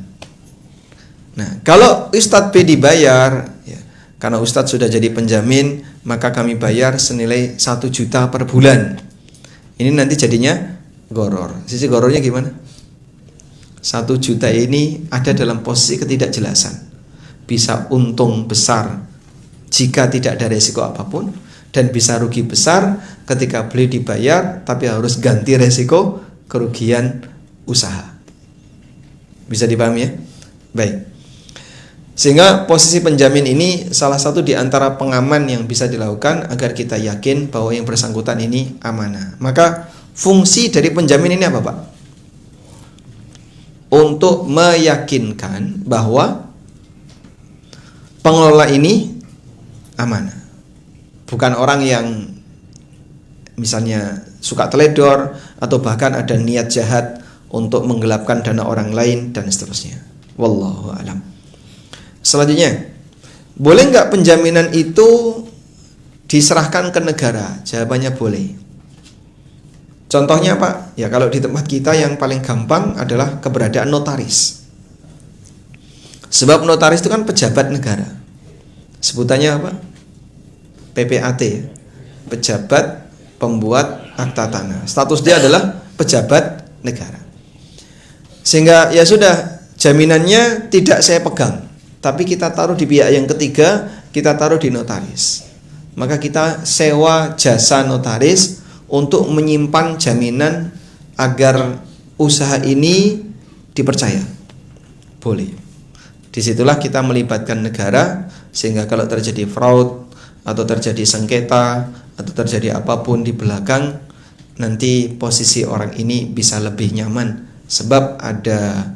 B: Nah, kalau ustadz B dibayar, ya, karena ustadz sudah jadi penjamin, maka kami bayar senilai 1 juta per bulan. Ini nanti jadinya goror. Sisi gorornya gimana? 1 juta ini ada dalam posisi ketidakjelasan. Bisa untung besar jika tidak ada resiko apapun, dan bisa rugi besar ketika beli dibayar tapi harus ganti resiko kerugian usaha. Bisa dipahami ya? Baik. Sehingga posisi penjamin ini salah satu di antara pengaman yang bisa dilakukan agar kita yakin bahwa yang bersangkutan ini amanah. Maka fungsi dari penjamin ini apa, Pak? Untuk meyakinkan bahwa pengelola ini amanah. Bukan orang yang misalnya suka teledor atau bahkan ada niat jahat untuk menggelapkan dana orang lain dan seterusnya. Wallahu a'lam. Selanjutnya, boleh nggak penjaminan itu diserahkan ke negara? Jawabannya boleh. Contohnya apa? Ya kalau di tempat kita yang paling gampang adalah keberadaan notaris. Sebab notaris itu kan pejabat negara. Sebutannya apa? PPAT, pejabat pembuat akta tanah. Status dia adalah pejabat negara. Sehingga ya sudah, jaminannya tidak saya pegang, tapi kita taruh di pihak yang ketiga, kita taruh di notaris. Maka kita sewa jasa notaris untuk menyimpan jaminan agar usaha ini dipercaya. Boleh. Disitulah kita melibatkan negara, sehingga kalau terjadi fraud atau terjadi sengketa atau terjadi apapun di belakang, nanti posisi orang ini bisa lebih nyaman sebab ada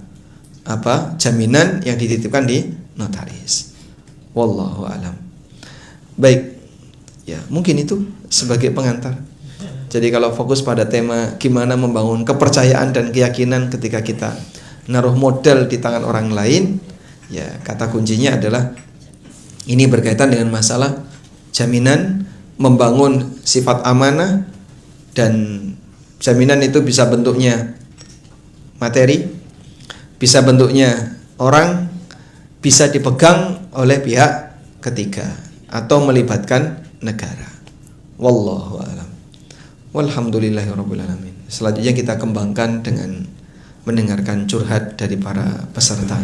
B: jaminan yang dititipkan di notaris. Wallahu alam. Baik, ya mungkin itu sebagai pengantar. Jadi kalau fokus pada tema gimana membangun kepercayaan dan keyakinan ketika kita naruh modal di tangan orang lain, ya kata kuncinya adalah ini berkaitan dengan masalah jaminan, membangun sifat amanah, dan jaminan itu bisa bentuknya materi, bisa bentuknya orang, bisa dipegang oleh pihak ketiga atau melibatkan negara. Wallahu a'lam. Walhamdulillahirabbil alamin. Selanjutnya kita kembangkan dengan mendengarkan curhat dari para peserta.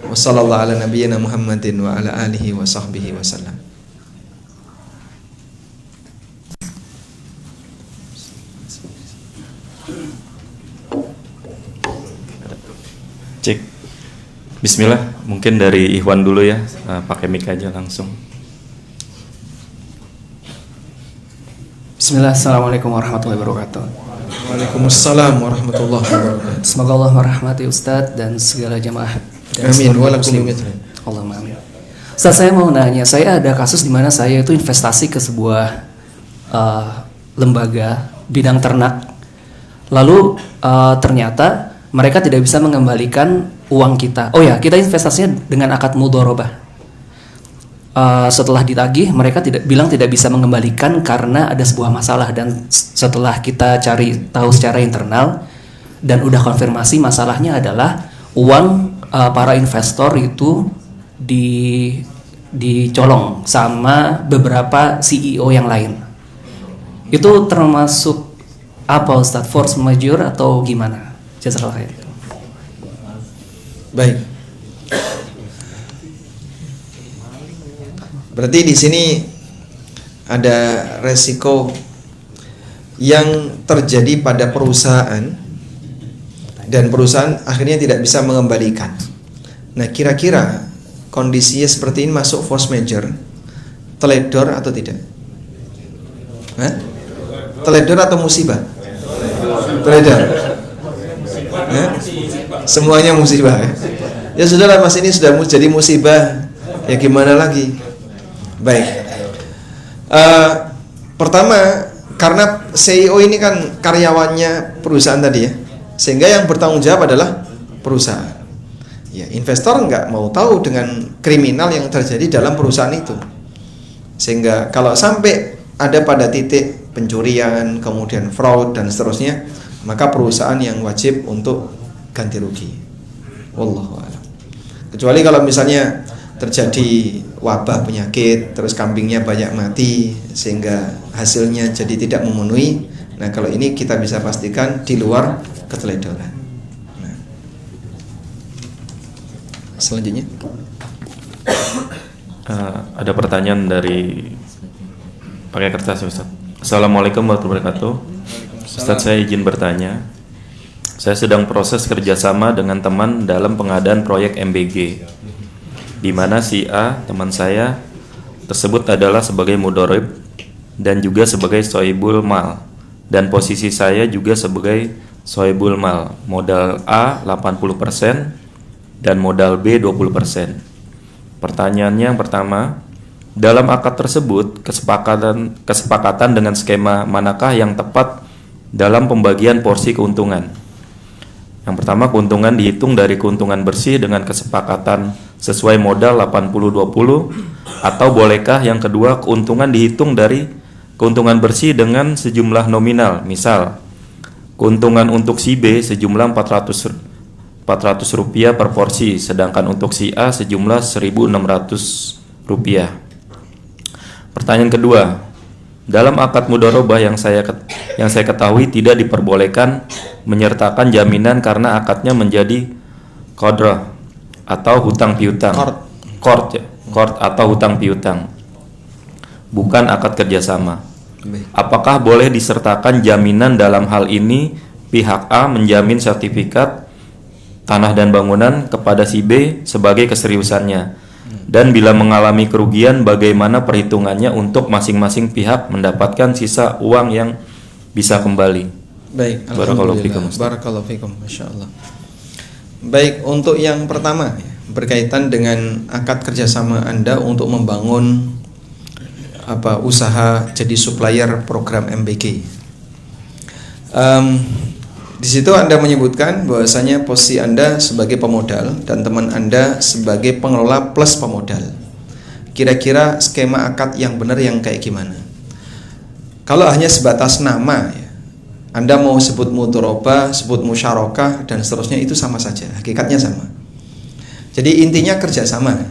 B: Wassallallahu ala nabiyyina Muhammadin wa ala alihi wa sahbihi wasallam.
A: Cek. Bismillah, mungkin dari Ikhwan dulu ya, pakai mic aja langsung.
C: Bismillah, assalamualaikum warahmatullahi wabarakatuh.
B: Waalaikumsalam warahmatullahi wabarakatuh.
C: Semoga Allah merahmati Ustadz dan segala jamaah. Dan
B: Amin.
C: seluruh muslim. Allahumma amin. Ustadz, saya mau nanya, saya ada kasus di mana saya itu investasi ke sebuah lembaga bidang ternak. Lalu ternyata mereka tidak bisa mengembalikan uang kita. Oh ya, kita investasinya dengan akad mudharabah. Setelah ditagih, mereka bilang tidak bisa mengembalikan karena ada sebuah masalah, dan setelah kita cari tahu secara internal dan udah konfirmasi, masalahnya adalah uang para investor itu dicolong sama beberapa CEO yang lain. Itu termasuk apa Ustadz? Force majeure atau gimana? Jazakallah khair.
B: Baik. Berarti di sini ada resiko yang terjadi pada perusahaan dan perusahaan akhirnya tidak bisa mengembalikan. Nah, kira-kira kondisinya seperti ini masuk force majeure, teledor atau tidak? Hah? Teledor atau musibah? Teledor. Semuanya musibah. Ya sudahlah Mas, ini sudah jadi musibah. Ya gimana lagi? Baik. Pertama, karena CEO ini kan karyawannya perusahaan tadi ya, sehingga yang bertanggung jawab adalah perusahaan. Ya, investor nggak mau tahu dengan kriminal yang terjadi dalam perusahaan itu. Sehingga kalau sampai ada pada titik pencurian, kemudian fraud dan seterusnya, maka perusahaan yang wajib untuk ganti rugi. Wallahu a'lam. Kecuali kalau misalnya terjadi wabah penyakit, terus kambingnya banyak mati sehingga hasilnya jadi tidak memenuhi. Nah, kalau ini kita bisa pastikan di luar keteledoran. Nah. Selanjutnya
A: ada pertanyaan dari pakai kertas Ustaz. Assalamualaikum warahmatullahi wabarakatuh. Ustaz, saya izin bertanya. Saya sedang proses kerjasama dengan teman dalam pengadaan proyek MBG, di mana si A, teman saya tersebut adalah sebagai mudharib dan juga sebagai sohibul mal, dan posisi saya juga sebagai sohibul mal. Modal A 80% dan modal B 20%. Pertanyaannya yang pertama, dalam akad tersebut kesepakatan dengan skema manakah yang tepat dalam pembagian porsi keuntungan? Yang pertama, keuntungan dihitung dari keuntungan bersih dengan kesepakatan sesuai modal 80-20, atau bolehkah yang kedua, keuntungan dihitung dari keuntungan bersih dengan sejumlah nominal, misal keuntungan untuk si B sejumlah 400 rupiah per porsi, sedangkan untuk si A sejumlah 1.600 rupiah. Pertanyaan kedua, dalam akad mudharabah yang saya ketahui tidak diperbolehkan menyertakan jaminan karena akadnya menjadi qadrah atau hutang piutang. Qard atau hutang piutang, bukan akad kerjasama. Apakah boleh disertakan jaminan dalam hal ini? Pihak A menjamin sertifikat tanah dan bangunan kepada si B sebagai keseriusannya, dan bila mengalami kerugian bagaimana perhitungannya untuk masing-masing pihak mendapatkan sisa uang yang bisa kembali.
B: baik,
A: Barakallahu fikum.
B: Barakallahu fikum, masyaallah. Baik, untuk yang pertama berkaitan dengan akad kerjasama Anda untuk membangun usaha jadi supplier program MBG. Di situ Anda menyebutkan bahwasanya posisi Anda sebagai pemodal dan teman Anda sebagai pengelola plus pemodal. Kira-kira skema akad yang benar yang kayak gimana? Kalau hanya sebatas nama ya, Anda mau sebut mudharabah, sebut musyarakah dan seterusnya, itu sama saja, hakikatnya sama. Jadi intinya kerjasama.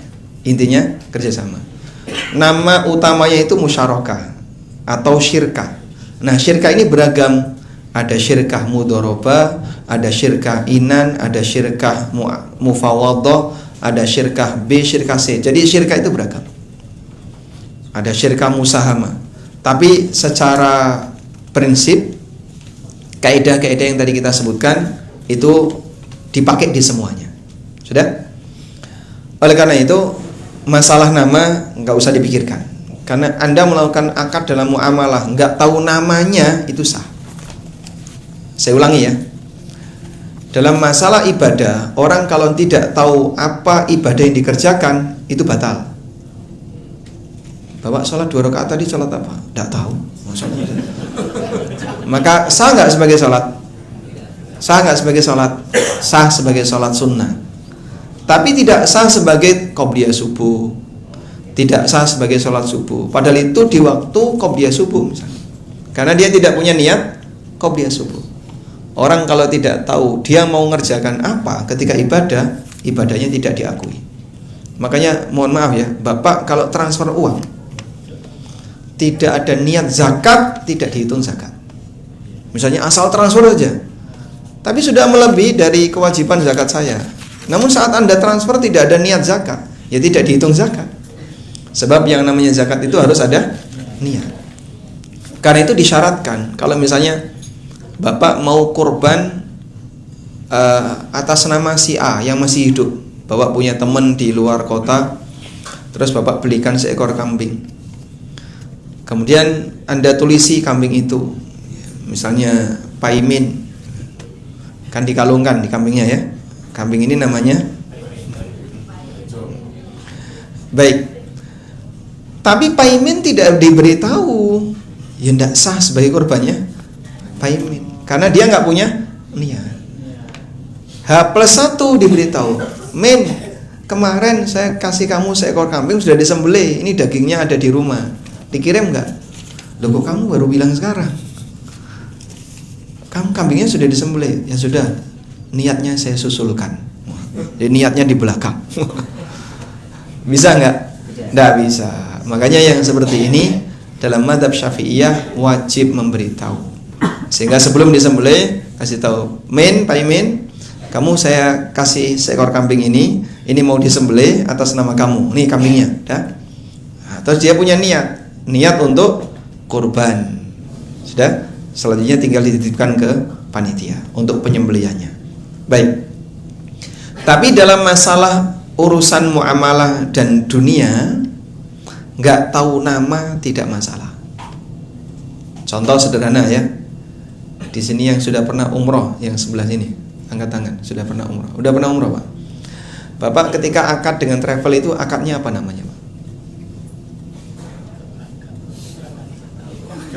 B: Nama utamanya itu musyarakah atau syirkah. Nah, syirkah ini beragam. Ada syirkah mudharabah, ada syirkah inan, ada syirkah mufawadhah, ada syirkah B, syirkah C. Jadi syirkah itu beragam. Ada syirkah musahamah. Tapi secara prinsip kaidah-kaidah yang tadi kita sebutkan itu dipakai di semuanya. Sudah? Oleh karena itu masalah nama nggak usah dipikirkan. Karena Anda melakukan akad dalam muamalah nggak tahu namanya itu sah. Saya ulangi ya. Dalam masalah ibadah, orang kalau tidak tahu apa ibadah yang dikerjakan itu batal. Bapak sholat 2 rakaat tadi sholat apa? Tidak tahu. Maka sah nggak sebagai sholat? Sah nggak sebagai sholat? Sah sebagai sholat sunnah. Tapi tidak sah sebagai qobliyah subuh. Tidak sah sebagai sholat subuh. Padahal itu di waktu qobliyah subuh misalnya. Karena dia tidak punya niat qobliyah subuh. Orang kalau tidak tahu dia mau ngerjakan apa ketika ibadah, ibadahnya tidak diakui. Makanya mohon maaf ya, Bapak kalau transfer uang tidak ada niat zakat, tidak dihitung zakat. Misalnya asal transfer saja, tapi sudah melebihi dari kewajiban zakat saya. Namun saat Anda transfer tidak ada niat zakat, ya tidak dihitung zakat. Sebab yang namanya zakat itu harus ada niat. Karena itu disyaratkan kalau misalnya Bapak mau kurban atas nama si A yang masih hidup. Bapak punya teman di luar kota, terus Bapak belikan seekor kambing. Kemudian Anda tulisi kambing itu, misalnya Paimin, kan dikalungkan di kambingnya ya. Kambing ini namanya baik. Tapi Paimin tidak diberitahu, ya tidak sah sebagai korbannya Paimin. Karena dia nggak punya niat. H+1 diberitahu, Min, kemarin saya kasih kamu seekor kambing sudah disembelih, ini dagingnya ada di rumah, dikirim nggak? Loh kok kamu baru bilang sekarang? Kamu kambingnya sudah disembelih, ya sudah, niatnya saya susulkan. Jadi niatnya di belakang. Bisa nggak? Nggak bisa. Makanya yang seperti ini dalam mazhab Syafi'iyah wajib memberitahu. Sehingga sebelum disembelih kasih tahu, Min, Paimin, kamu saya kasih seekor kambing ini mau disembelih atas nama kamu. Nih kambingnya, dah. Nah, terus dia punya niat untuk kurban. Sudah? Selanjutnya tinggal dititipkan ke panitia untuk penyembelihannya. Baik. Tapi dalam masalah urusan muamalah dan dunia, nggak tahu nama tidak masalah. Contoh sederhana ya. Di sini yang sudah pernah umroh, yang sebelah sini, angkat tangan, sudah pernah umroh. Udah pernah umroh, Pak? Bapak ketika akad dengan travel itu akadnya apa namanya, Pak?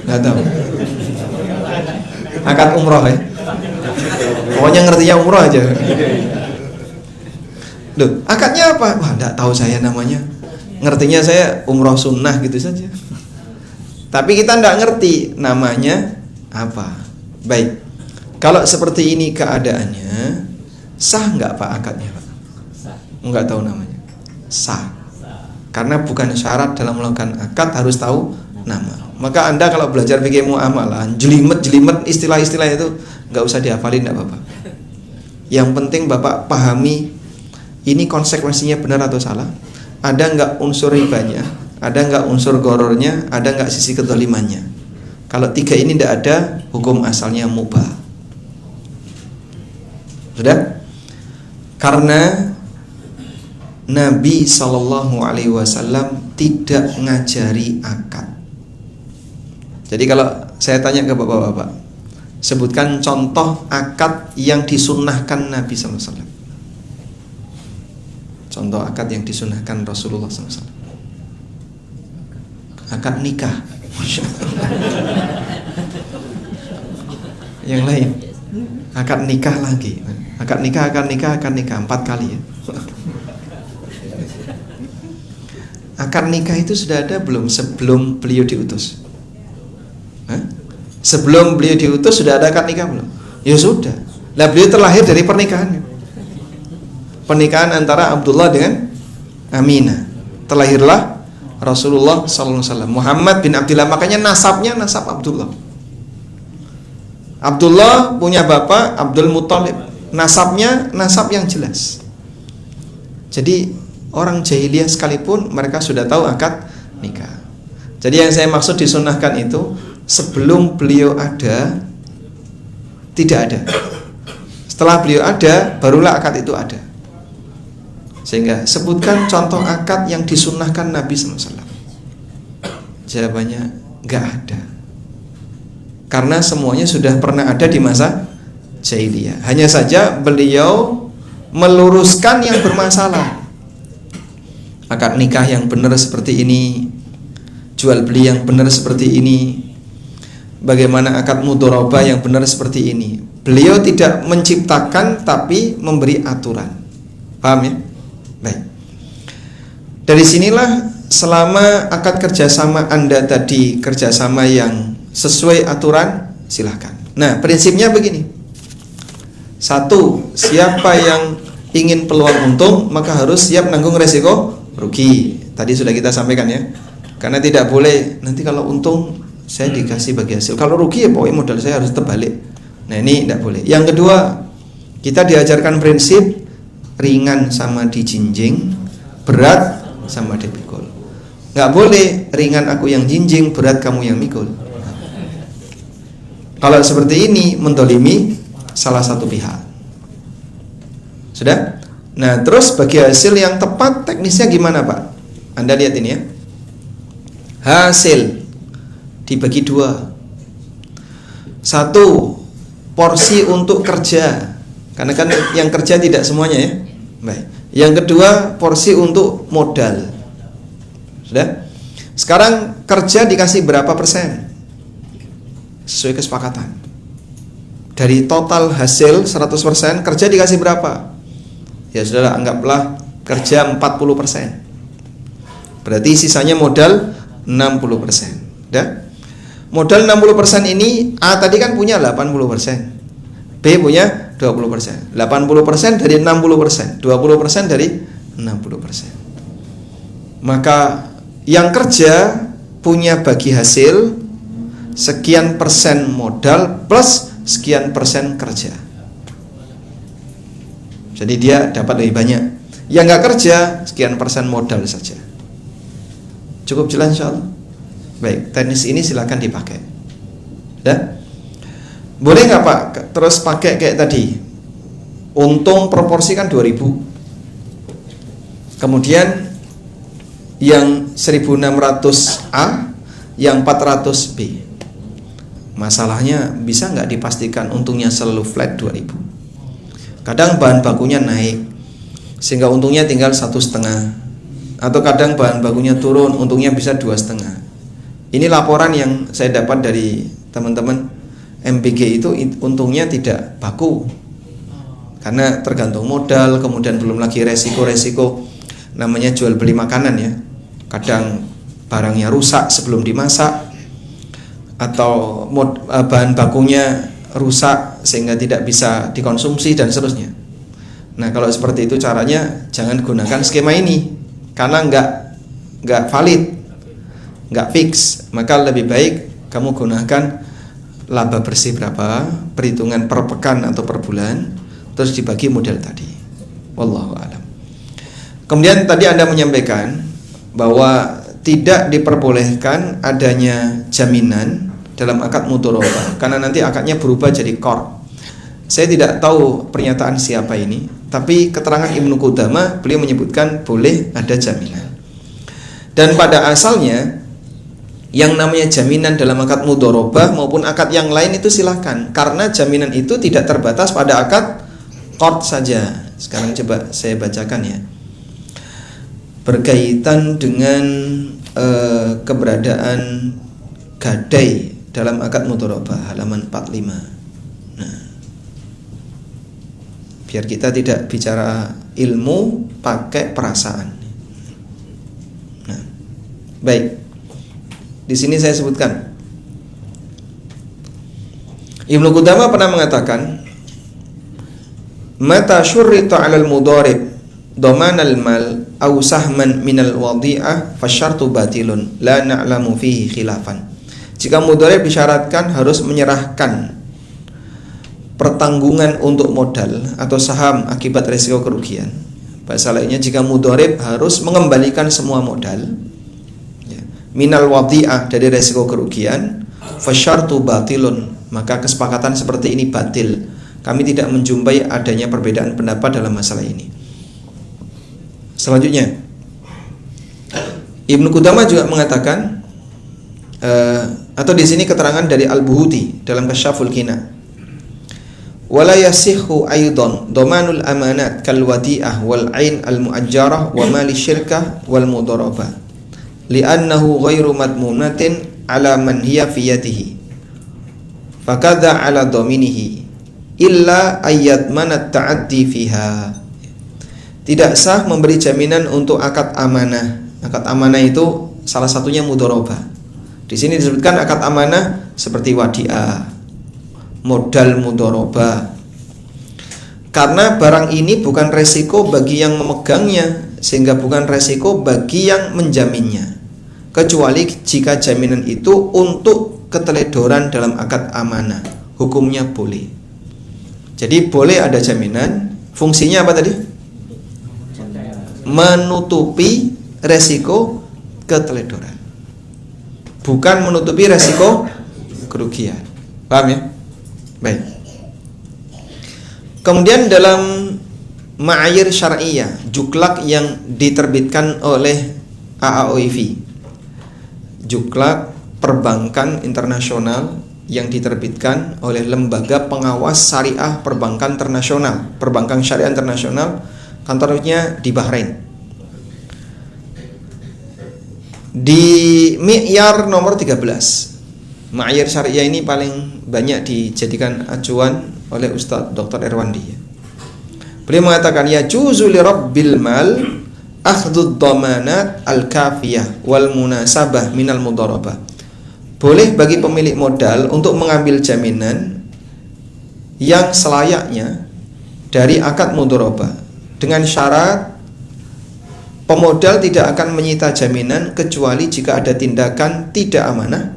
B: Nggak tahu. Akad umroh ya. Pokoknya ngertinya umroh aja. Loh, akadnya apa? Wah, nggak tahu saya namanya. Ngertinya saya umroh sunnah gitu saja. Tapi kita nggak ngerti namanya apa. Baik, kalau seperti ini keadaannya, sah nggak Pak akadnya Pak? Nggak tahu namanya. Sah. Karena bukan syarat dalam melakukan akad harus tahu nama. Maka Anda kalau belajar fikih muamalah, jelimet istilah-istilah itu nggak usah dihafalin, nggak apa-apa. Yang penting Bapak pahami ini konsekuensinya benar atau salah. Ada nggak unsur ribanya? Ada nggak unsur gorornya? Ada nggak sisi kedolimannya? Kalau 3 ini tidak ada, hukum asalnya mubah. Sudah? Karena Nabi SAW tidak ngajari akad. Jadi kalau saya tanya ke bapak-bapak, sebutkan contoh akad yang disunnahkan Nabi SAW. Contoh akad yang disunnahkan Rasulullah SAW. Akad nikah. Yang lain, akad nikah lagi. Akad nikah 4 kali ya. Akad nikah itu sudah ada belum sebelum beliau diutus? Hah? Sebelum beliau diutus sudah ada akad nikah belum? Ya sudah. Lah beliau terlahir dari pernikahan. Pernikahan antara Abdullah dengan Aminah. Terlahirlah Rasulullah SAW, Muhammad bin Abdullah. Makanya nasabnya nasab Abdullah. Abdullah punya bapak Abdul Muthalib. Nasabnya nasab yang jelas. Jadi orang jahiliyah sekalipun mereka sudah tahu akad nikah. Jadi yang saya maksud disunahkan itu sebelum beliau ada tidak ada. Setelah beliau ada barulah akad itu ada. Sehingga sebutkan contoh akad yang disunnahkan Nabi SAW. Jawabannya nggak ada. Karena semuanya sudah pernah ada di masa jahiliyah. Hanya saja beliau meluruskan yang bermasalah. Akad nikah yang benar seperti ini, jual beli yang benar seperti ini, bagaimana akad mudharabah yang benar seperti ini. Beliau tidak menciptakan tapi memberi aturan. Paham ya? Baik. Dari sinilah selama akad kerjasama Anda tadi kerjasama yang sesuai aturan, silahkan. Nah, prinsipnya begini. Satu, siapa yang ingin peluang untung maka harus siap nanggung resiko rugi. Tadi sudah kita sampaikan ya. Karena tidak boleh nanti kalau untung saya dikasih bagi hasil. Kalau rugi ya pokoknya modal saya harus terbalik. Nah, ini tidak boleh. Yang kedua, kita diajarkan prinsip ringan sama dijinjing, berat sama dipikul. Nggak boleh ringan aku yang jinjing, berat kamu yang mikul. Kalau seperti ini mendolimi salah satu pihak. Sudah? Nah, terus bagi hasil yang tepat teknisnya gimana Pak? Anda lihat ini ya. Hasil dibagi dua. Satu, porsi untuk kerja. Karena kan yang kerja tidak semuanya ya. Baik. Yang kedua, porsi untuk modal. Sudah? Sekarang kerja dikasih berapa persen? Sesuai kesepakatan. Dari total hasil 100%, kerja dikasih berapa? Ya sudahlah, anggaplah kerja 40%. Berarti sisanya modal 60%. Sudah? Modal 60% ini A tadi kan punya 80%. B punya 20%. 80% dari 60%, 20% dari 60%. Maka yang kerja punya bagi hasil sekian persen modal plus sekian persen kerja. Jadi dia dapat lebih banyak. Yang nggak kerja sekian persen modal saja. Cukup jelas insyaallah. Baik, teknis ini silakan dipakai. Ya? Boleh nggak Pak? Terus pakai kayak tadi. Untung proporsi kan 2000. Kemudian yang 1600A, yang 400B. Masalahnya bisa nggak dipastikan untungnya selalu flat 2000. Kadang bahan bakunya naik sehingga untungnya tinggal 1,5. Atau kadang bahan bakunya turun, untungnya bisa 2,5. Ini laporan yang saya dapat dari teman-teman MBG itu untungnya tidak baku karena tergantung modal, kemudian belum lagi resiko-resiko namanya jual beli makanan ya. Kadang barangnya rusak sebelum dimasak atau bahan bakunya rusak sehingga tidak bisa dikonsumsi dan seterusnya. Nah, kalau seperti itu caranya jangan gunakan skema ini karena nggak valid, nggak fix. Maka lebih baik kamu gunakan laba bersih berapa, perhitungan per pekan atau per bulan, terus dibagi model tadi. Wallahu a'lam. Kemudian tadi Anda menyampaikan bahwa tidak diperbolehkan adanya jaminan dalam akad mudharabah karena nanti akadnya berubah jadi qard. Saya tidak tahu pernyataan siapa ini, tapi keterangan Ibnu Qudamah beliau menyebutkan boleh ada jaminan. Dan pada asalnya yang namanya jaminan dalam akad mudharabah maupun akad yang lain itu silahkan, karena jaminan itu tidak terbatas pada akad qard saja. Sekarang coba saya bacakan ya. Berkaitan dengan keberadaan gadai dalam akad mudharabah halaman 45. Nah, biar kita tidak bicara ilmu pakai perasaan. Nah, baik. Di sini saya sebutkan Ibnu Qudamah pernah mengatakan mata syurrita 'alal mudharib dhamanal mal aw sahman minal wadi'ah fasyartu batilun la na'lamu fihi khilafan. Jika mudharib disyaratkan harus menyerahkan pertanggungan untuk modal atau saham akibat risiko kerugian, Bahasa lainnya, jika mudharib harus mengembalikan semua modal, ya, minal wadi'ah, dari resiko kerugian, fasyartu batilun, maka kesepakatan seperti ini batil. Kami tidak menjumpai adanya perbedaan pendapat dalam masalah ini. Selanjutnya, Ibnu Qudamah juga mengatakan, atau di sini keterangan dari Al-Buhuti dalam Kasyaful Qina, wala yasihhu aidan dhamanul amanat kal wadi'ah wal ain al muajjarah wa mali syirkah wal mudharabah li'annahu ghairu madmunatin ala man hiya fi yadihi fakadha ala dhaminihi illa ayat manat ta'addi fiha. Tidak sah memberi jaminan untuk akad amanah. Akad amanah itu salah satunya mudharabah. Di sini disebutkan akad amanah seperti wadi'ah, modal mudharabah. Karena barang ini bukan resiko bagi yang memegangnya, sehingga bukan resiko bagi yang menjaminnya, kecuali jika jaminan itu untuk keteledoran dalam akad amanah, hukumnya boleh. Jadi boleh ada jaminan, fungsinya apa tadi? Menutupi resiko keteledoran, bukan menutupi resiko kerugian. Paham ya? Baik. Kemudian dalam ma'ayir syar'iyah, juklak yang diterbitkan oleh AAOIV, juklak perbankan internasional yang diterbitkan oleh Lembaga Pengawas Syariah Perbankan Internasional, Perbankan Syariah Internasional, kantornya di Bahrain. Di mi'yar nomor 13, ma'ayir syariah ini paling banyak dijadikan acuan oleh Ustadz Dr. Erwandi. Beliau mengatakan, ya juzu li rabbil mal akhdud dhamanat al-kafiyah wal munasabah minal mudharabah. Boleh bagi pemilik modal untuk mengambil jaminan yang selayaknya dari akad mudharabah dengan syarat pemodal tidak akan menyita jaminan kecuali jika ada tindakan tidak amanah,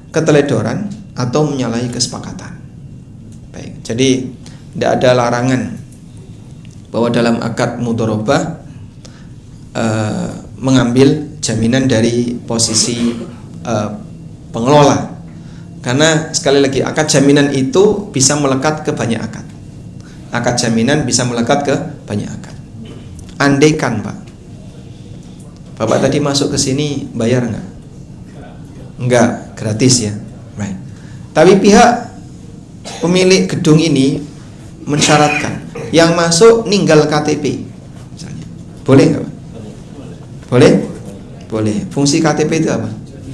B: keteledoran, atau menyalahi kesepakatan. Baik, jadi tidak ada larangan bahwa dalam akad mudharabah mengambil jaminan dari posisi pengelola, karena sekali lagi akad jaminan itu bisa melekat ke banyak akad. Akad jaminan bisa melekat ke banyak akad. Andaikan Bapak tadi masuk ke sini bayar nggak? Enggak, gratis ya. Right. Tapi pihak pemilik gedung ini mensyaratkan yang masuk ninggal KTP misalnya. Boleh nggak, Pak? Boleh? Boleh. Fungsi KTP itu apa?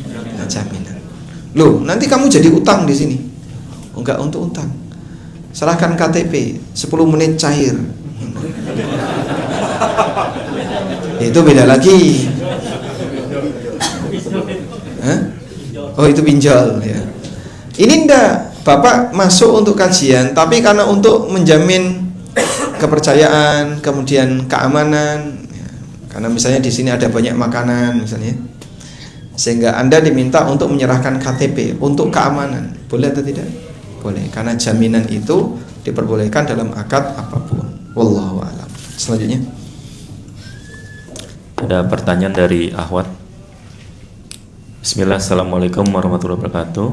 B: Nah, jaminan. Loh, nanti kamu jadi utang di sini. Enggak untuk utang. Serahkan KTP, 10 menit cair. Itu beda lagi. Hah? Oh, itu pinjol ya. Ini ndak, Bapak masuk untuk kajian, tapi karena untuk menjamin kepercayaan, kemudian keamanan ya. Karena misalnya di sini ada banyak makanan misalnya, sehingga Anda diminta untuk menyerahkan KTP untuk keamanan. Boleh atau tidak? Boleh, karena jaminan itu diperbolehkan dalam akad apapun. Wallahu a'lam. Selanjutnya
A: ada pertanyaan dari Ahwat. Bismillah, assalamualaikum warahmatullahi wabarakatuh.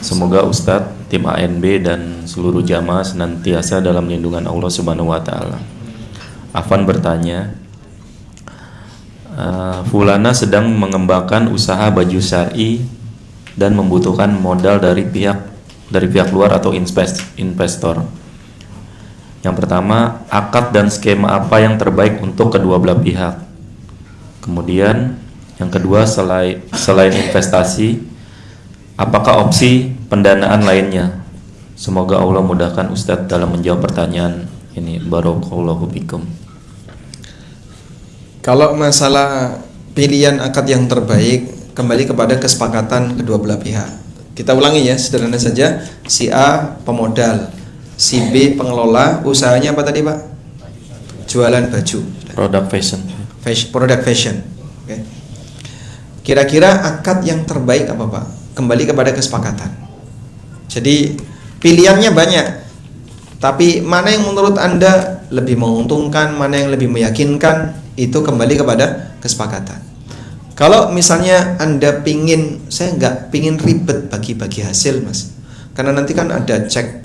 A: Semoga Ustadz, tim ANB dan seluruh jamaah senantiasa dalam lindungan Allah Subhanahu wa Ta'ala. Afan bertanya, Fulana sedang mengembangkan usaha baju syar'i dan membutuhkan modal dari pihak luar atau investor. Yang pertama, akad dan skema apa yang terbaik untuk kedua belah pihak? Kemudian yang kedua, selain investasi, apakah opsi pendanaan lainnya? Semoga Allah mudahkan Ustadz dalam menjawab pertanyaan ini. Barakallahu fikum.
B: Kalau masalah pilihan akad yang terbaik, kembali kepada kesepakatan kedua belah pihak. Kita ulangi ya, sederhana saja. Si A pemodal, si B pengelola. Usahanya apa tadi, Pak? Jualan baju,
A: Produk fashion.
B: Produk fashion. Okay. Kira-kira akad yang terbaik apa, Pak? Kembali kepada kesepakatan. Jadi pilihannya banyak, tapi mana yang menurut Anda lebih menguntungkan, mana yang lebih meyakinkan, itu kembali kepada kesepakatan. Kalau misalnya Anda saya nggak pingin ribet bagi-bagi hasil mas, karena nanti kan ada cek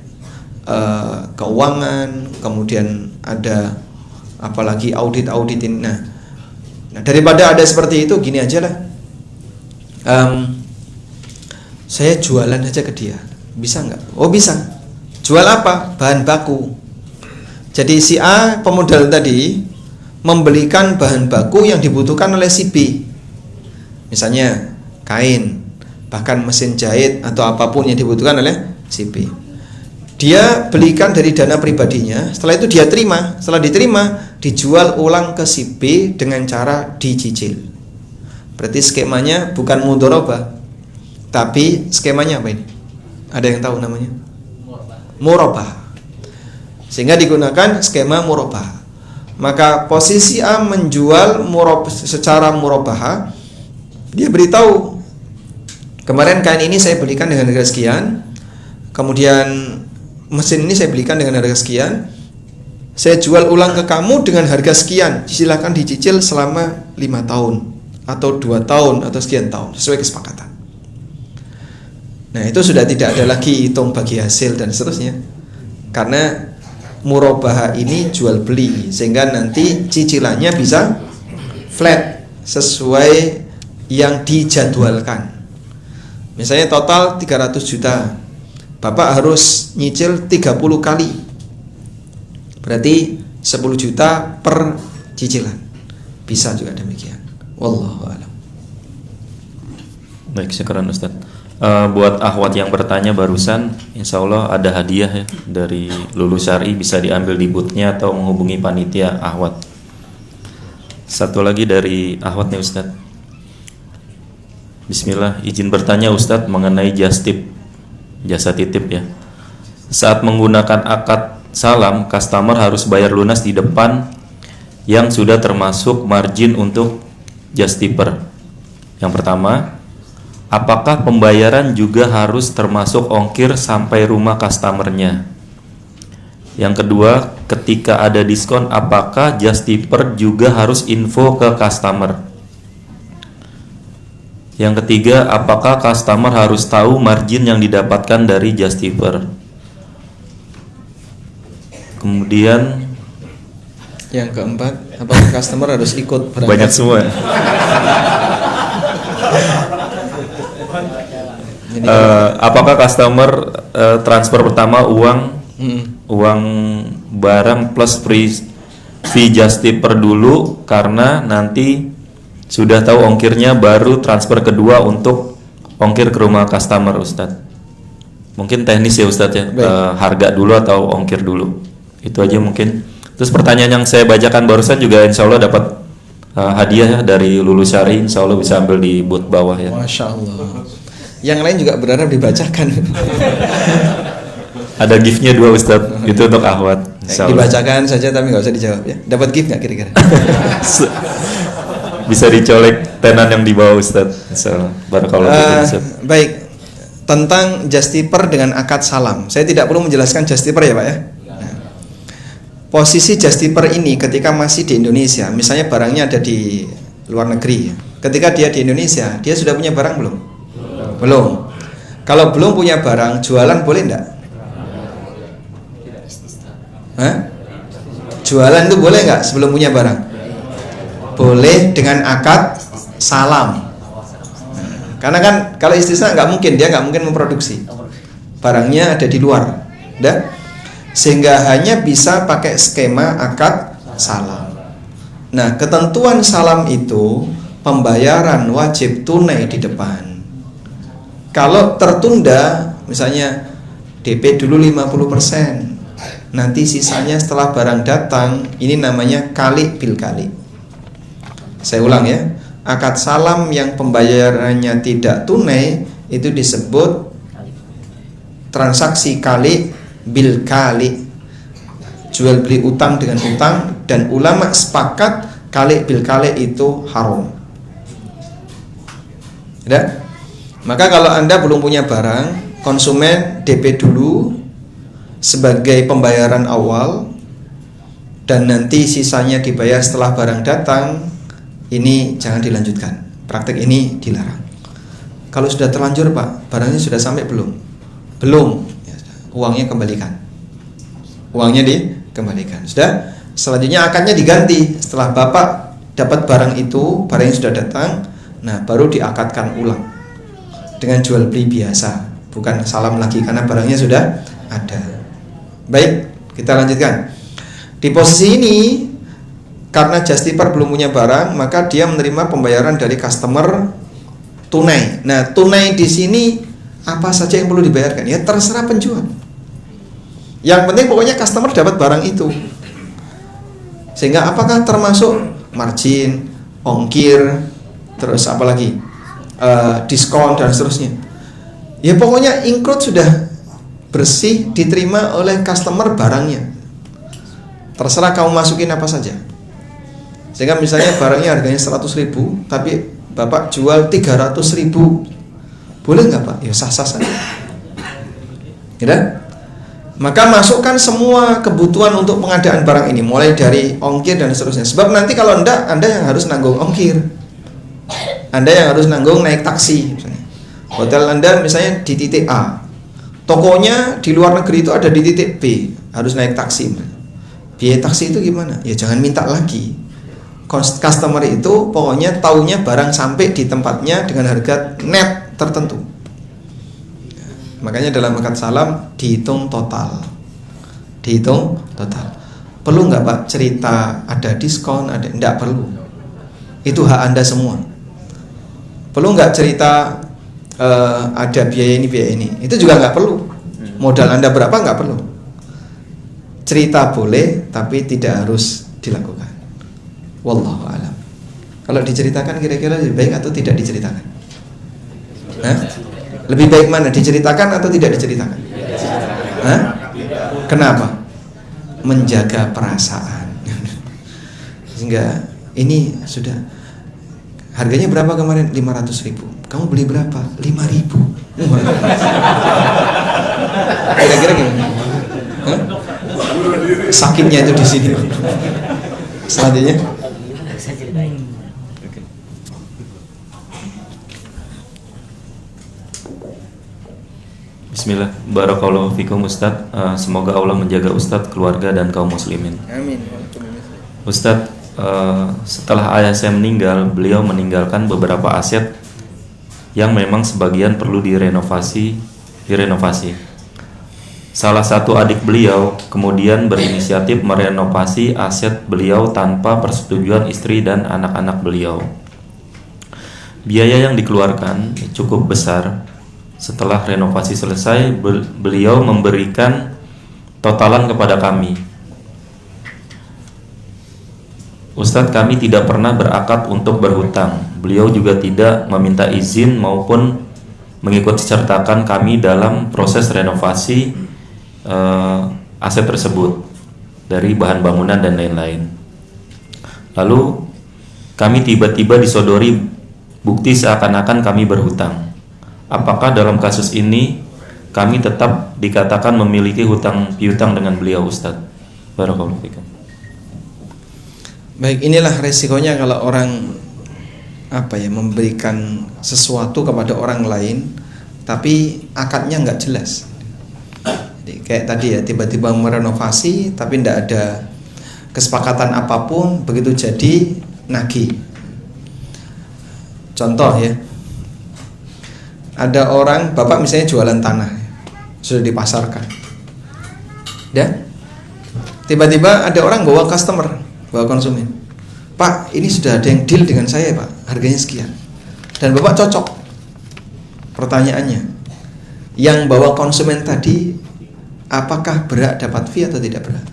B: keuangan, kemudian ada apalagi audit ini. Nah, daripada ada seperti itu, gini aja lah. Saya jualan aja ke dia, bisa nggak? Oh bisa. Jual apa? Bahan baku. Jadi si A pemodal tadi membelikan bahan baku yang dibutuhkan oleh si B. Misalnya kain, bahkan mesin jahit atau apapun yang dibutuhkan oleh si B. Dia belikan dari dana pribadinya, setelah itu dia terima. Setelah diterima, dijual ulang ke si B dengan cara dicicil. Berarti skemanya bukan mudharabah, tapi skemanya apa ini? Ada yang tahu namanya? Murabah. Sehingga digunakan skema murabah. Maka posisi A menjual secara murabah, dia beritahu, kemarin kain ini saya belikan dengan harga sekian, kemudian mesin ini saya belikan dengan harga sekian, saya jual ulang ke kamu dengan harga sekian, silakan dicicil selama 5 tahun atau 2 tahun atau sekian tahun sesuai kesepakatan. Nah, itu sudah tidak ada lagi hitung bagi hasil dan seterusnya, karena murabah ini jual beli, sehingga nanti cicilannya bisa flat sesuai yang dijadwalkan. Misalnya total 300 juta, Bapak harus nyicil 30 kali, berarti 10 juta per cicilan. Bisa juga demikian. Wallahu a'lam.
A: Baik, syukran Ustaz. Buat akhwat yang bertanya barusan, insya Allah ada hadiah ya dari Lulu Syari, bisa diambil di boothnya atau menghubungi panitia akhwat. Satu lagi dari akhwat nih Ustaz. Bismillah, izin bertanya Ustaz mengenai jasa titip ya. Saat menggunakan akad salam, customer harus bayar lunas di depan yang sudah termasuk margin untuk just tipper. Yang pertama, apakah pembayaran juga harus termasuk ongkir sampai rumah customernya? Yang kedua, ketika ada diskon, apakah just tipper juga harus info ke customer? Yang ketiga, apakah customer harus tahu margin yang didapatkan dari just tipper? Kemudian
B: yang keempat, apakah customer harus ikut berangkat?
A: Banyak semua. Apakah customer transfer pertama uang barang plus fee just tipper dulu, karena nanti sudah tahu ongkirnya baru transfer kedua untuk ongkir ke rumah customer Ustadz? Mungkin teknis ya Ustadz ya, harga dulu atau ongkir dulu, itu aja mungkin. Terus pertanyaan yang saya bacakan barusan juga insya Allah dapat hadiah ya dari Lulu Syari, insya Allah bisa ambil di booth bawah ya.
B: Masya Allah. Yang lain juga berharap dibacakan.
A: Ada giftnya 2 Ustadz, itu untuk akhwat.
B: Dibacakan saja tapi nggak usah dijawab ya. Dapat gift nggak kira-kira?
A: Bisa dicolek tenan yang di bawah Ustadz. Barakallahu.
B: Baik, tentang just tipper dengan akad salam, saya tidak perlu menjelaskan just tipper ya Pak ya. Nah, posisi just tipper ini ketika masih di Indonesia, misalnya barangnya ada di luar negeri, ketika dia di Indonesia, dia sudah punya barang belum? Belum. Kalau belum punya barang, jualan boleh enggak? Jualan itu boleh enggak sebelum punya barang? Boleh dengan akad salam. Karena kan kalau istisna nggak mungkin, dia nggak mungkin memproduksi, barangnya ada di luar, sehingga hanya bisa pakai skema akad salam. Nah, ketentuan salam itu pembayaran wajib tunai di depan. Kalau tertunda, misalnya DP dulu 50%, nanti sisanya setelah barang datang, ini namanya kali bil kali. Saya ulang ya, akad salam yang pembayarannya tidak tunai itu disebut transaksi kali bil kali, jual beli utang dengan utang, dan ulama sepakat kali bil kali itu haram. Ya? Maka kalau Anda belum punya barang, konsumen DP dulu sebagai pembayaran awal, dan nanti sisanya dibayar setelah barang datang, ini jangan dilanjutkan. Praktek ini dilarang. Kalau sudah terlanjur Pak, barangnya sudah sampai belum? Belum, ya, uangnya kembalikan. Uangnya dikembalikan. Sudah, selanjutnya akadnya diganti. Setelah Bapak dapat barang itu, barang yang sudah datang, nah baru diakadkan ulang dengan jual beli biasa, bukan salam lagi karena barangnya sudah ada. Baik, kita lanjutkan. Di posisi ini, karena justiper belum punya barang, maka dia menerima pembayaran dari customer tunai. Nah, tunai di sini apa saja yang perlu dibayarkan? Ya terserah penjual. Yang penting pokoknya customer dapat barang itu. Sehingga apakah termasuk margin, ongkir, terus apa lagi, diskon dan seterusnya? Ya pokoknya include sudah bersih, diterima oleh customer barangnya. Terserah kamu masukin apa saja. Sehingga misalnya barangnya harganya 100.000, tapi Bapak jual 300.000, boleh nggak Pak? Ya sah-sah saja. Ya, maka masukkan semua kebutuhan untuk pengadaan barang ini, mulai dari ongkir dan seterusnya. Sebab nanti kalau enggak, Anda yang harus nanggung ongkir, Anda yang harus nanggung naik taksi misalnya. Hotel Anda misalnya di titik A, tokonya di luar negeri itu ada di titik B, harus naik taksi. Biaya taksi itu gimana? Ya jangan minta lagi. Customer itu pokoknya taunya barang sampai di tempatnya dengan harga net tertentu. Makanya dalam akad salam dihitung total. Dihitung total. Perlu nggak Pak cerita ada diskon, ada? Nggak perlu. Itu hak Anda semua. Perlu nggak cerita ada biaya ini? Itu juga nggak perlu. Modal Anda berapa nggak perlu. Cerita boleh, tapi tidak harus dilakukan. Wallahu a'lam. Kalau diceritakan kira-kira lebih baik atau tidak diceritakan? Hah? Lebih baik mana, diceritakan atau tidak diceritakan? Hah? Kenapa? Menjaga perasaan. Sehingga ini sudah harganya berapa kemarin? 500.000. Kamu beli berapa? 5.000. Kira-kira gimana? Hah? Sakitnya itu di sini. Selanjutnya.
A: Bismillah, barakallahu fikum Ustadz. Semoga Allah menjaga Ustadz, keluarga dan kaum muslimin.
B: Amin.
A: Ustadz, setelah ayah saya meninggal, beliau meninggalkan beberapa aset yang memang sebagian perlu direnovasi. Salah satu adik beliau kemudian berinisiatif merenovasi aset beliau tanpa persetujuan istri dan anak-anak beliau. Biaya yang dikeluarkan cukup besar. Setelah renovasi selesai, beliau memberikan totalan kepada kami. Ustadz, kami tidak pernah berakad untuk berhutang. Beliau juga tidak meminta izin maupun mengikut sertakan kami dalam proses renovasi aset tersebut dari bahan bangunan dan lain-lain. Lalu kami tiba-tiba disodori bukti seakan-akan kami berhutang. Apakah dalam kasus ini kami tetap dikatakan memiliki hutang piutang dengan beliau, Ustadz? Barakallahu fikum.
B: Baik, inilah resikonya kalau orang memberikan sesuatu kepada orang lain tapi akadnya nggak jelas. Jadi, kayak tadi ya, tiba-tiba merenovasi tapi tidak ada kesepakatan apapun, begitu jadi nagih. Contoh ya, ada orang, bapak misalnya jualan tanah, sudah dipasarkan, dan tiba-tiba ada orang bawa customer, bawa konsumen, Pak, ini sudah ada yang deal dengan saya Pak, harganya sekian, dan bapak cocok. Pertanyaannya, yang bawa konsumen tadi apakah berhak dapat fee atau tidak berhak?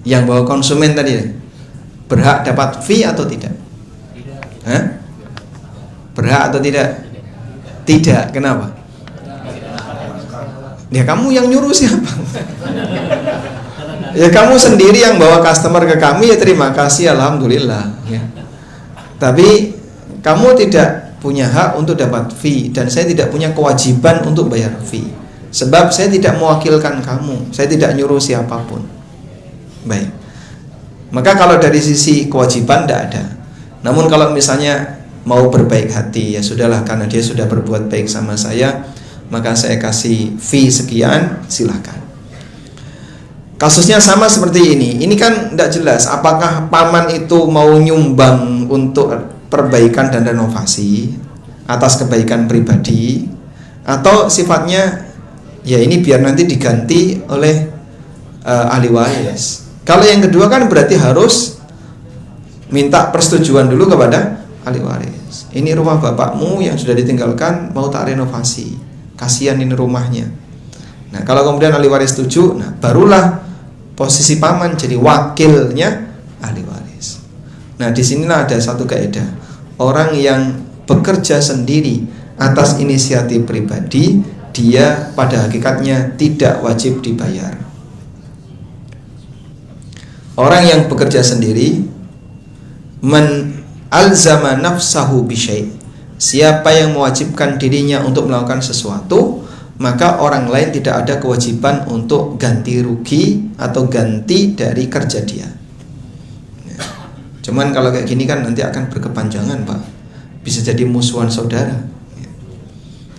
B: Yang bawa konsumen tadi berhak dapat fee atau tidak? Hah? Berhak atau tidak? Tidak. Kenapa? Ya kamu yang nyuruh siapa? Ya kamu sendiri yang bawa customer ke kami, ya terima kasih, alhamdulillah ya. Tapi kamu tidak punya hak untuk dapat fee, dan saya tidak punya kewajiban untuk bayar fee. Sebab saya tidak mewakilkan kamu, saya tidak nyuruh siapapun. Baik. Maka kalau dari sisi kewajiban tidak ada. Namun kalau misalnya mau berbaik hati, ya sudahlah, karena dia sudah berbuat baik sama saya, maka saya kasih fee sekian, silahkan. Kasusnya sama seperti ini. Ini kan tidak jelas apakah paman itu mau nyumbang untuk perbaikan dan renovasi atas kebaikan pribadi, atau sifatnya ya ini biar nanti diganti oleh ahli waris. Kalau yang kedua kan berarti harus minta persetujuan dulu kepada ahli waris. Ini rumah bapakmu yang sudah ditinggalkan, mau tak renovasi, kasihan ini rumahnya. Nah kalau kemudian ahli waris setuju, nah barulah posisi paman jadi wakilnya ahli waris. Nah disinilah ada satu kaidah. Orang yang bekerja sendiri atas inisiatif pribadi, dia pada hakikatnya tidak wajib dibayar. Orang yang bekerja sendiri, man alzama nafsahu bisyai', siapa yang mewajibkan dirinya untuk melakukan sesuatu, maka orang lain tidak ada kewajiban untuk ganti rugi atau ganti dari kerja dia. Cuman kalau kayak gini kan nanti akan berkepanjangan, Pak. Bisa jadi musuhan saudara.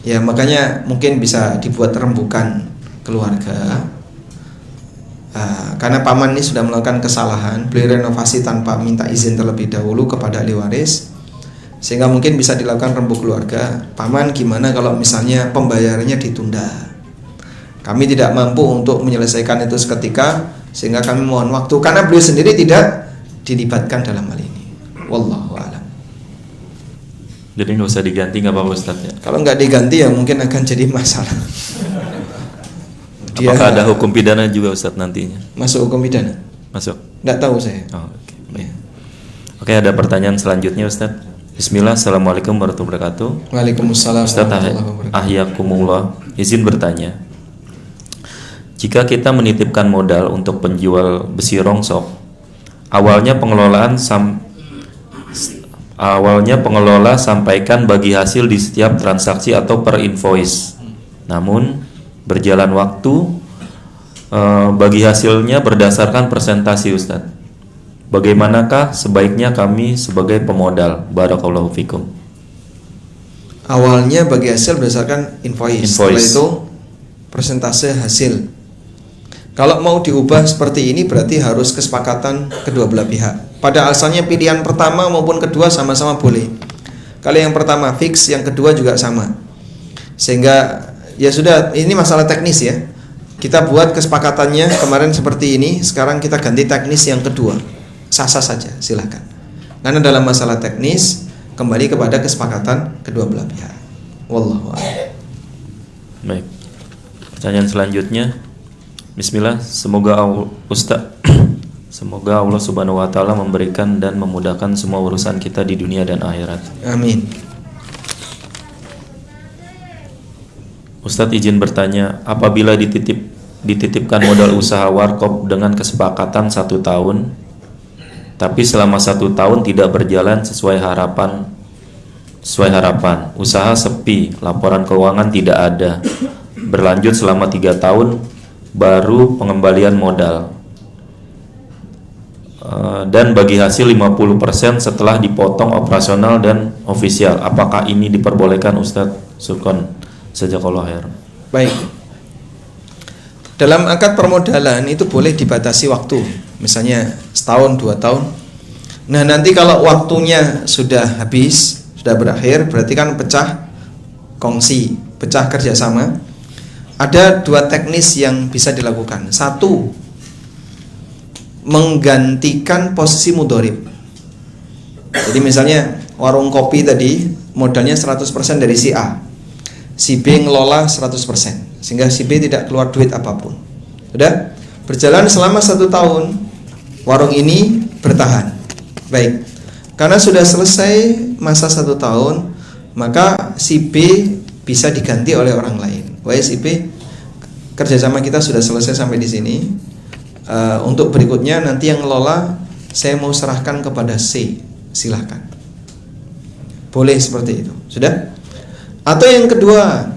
B: Ya makanya mungkin bisa dibuat rembukan keluarga. Karena paman ini sudah melakukan kesalahan, beli renovasi tanpa minta izin terlebih dahulu kepada ahli waris, sehingga mungkin bisa dilakukan rembuk keluarga. Paman, gimana kalau misalnya pembayarannya ditunda? Kami tidak mampu untuk menyelesaikan itu seketika, sehingga kami mohon waktu, karena beliau sendiri tidak dilibatkan dalam hal ini. Wallahu a'lam.
A: Jadi nggak usah diganti, nggak apa-apa Ustaz ya?
B: Kalau nggak diganti ya mungkin akan jadi masalah.
A: Apakah ada hukum pidana juga Ustaz nantinya?
B: Masuk hukum pidana?
A: Masuk?
B: Nggak tahu saya.
A: Oh, oke. Oke, ada pertanyaan selanjutnya Ustaz. Bismillah, Assalamualaikum warahmatullahi wabarakatuh.
B: Waalaikumsalam
A: Ustaz
B: warahmatullahi wabarakatuh.
A: ahyakumullah, izin bertanya. Jika kita menitipkan modal untuk penjual besi rongsok, awalnya pengelola sampaikan bagi hasil di setiap transaksi atau per invoice. Namun berjalan waktu, bagi hasilnya berdasarkan persentase Ustaz. Bagaimanakah sebaiknya kami sebagai pemodal? Barakallahu fikum.
B: Awalnya bagi hasil berdasarkan invoice. Setelah itu persentase hasil. Kalau mau diubah seperti ini berarti harus kesepakatan kedua belah pihak. Pada asalnya pilihan pertama maupun kedua sama-sama boleh. Kalau yang pertama fix, yang kedua juga sama. Sehingga ya sudah, ini masalah teknis ya. Kita buat kesepakatannya kemarin seperti ini, sekarang kita ganti teknis yang kedua. Sah-sah saja, silakan. Karena dalam masalah teknis kembali kepada kesepakatan kedua belah pihak. Wallahu a'lam.
A: Baik. Pertanyaan selanjutnya. Bismillah, semoga Allah Subhanahu wa taala memberikan dan memudahkan semua urusan kita di dunia dan akhirat.
B: Amin.
A: Ustadz izin bertanya, apabila dititipkan modal usaha warkop dengan kesepakatan 1 tahun, tapi selama 1 tahun tidak berjalan sesuai harapan, usaha sepi, laporan keuangan tidak ada, berlanjut selama 3 tahun, baru pengembalian modal, dan bagi hasil 50% setelah dipotong operasional dan ofisial. Apakah ini diperbolehkan Ustadz? Syukron. Jazakallahu khair.
B: Baik. Dalam akad permodalan itu boleh dibatasi waktu, misalnya setahun, 2 tahun. Nah nanti kalau waktunya sudah habis, sudah berakhir, berarti kan pecah kongsi, pecah kerjasama. Ada 2 teknis yang bisa dilakukan. 1, menggantikan posisi mudhorib. Jadi misalnya warung kopi tadi modalnya 100% dari si A, si B ngelola 100%, sehingga si B tidak keluar duit apapun. Sudah berjalan selama 1 tahun, warung ini bertahan. Baik, karena sudah selesai masa 1 tahun, maka si B bisa diganti oleh orang lain. Wahai si B, kerjasama kita sudah selesai sampai di sini. Untuk berikutnya nanti yang ngelola saya mau serahkan kepada C, silahkan. Boleh seperti itu, sudah? Atau yang kedua,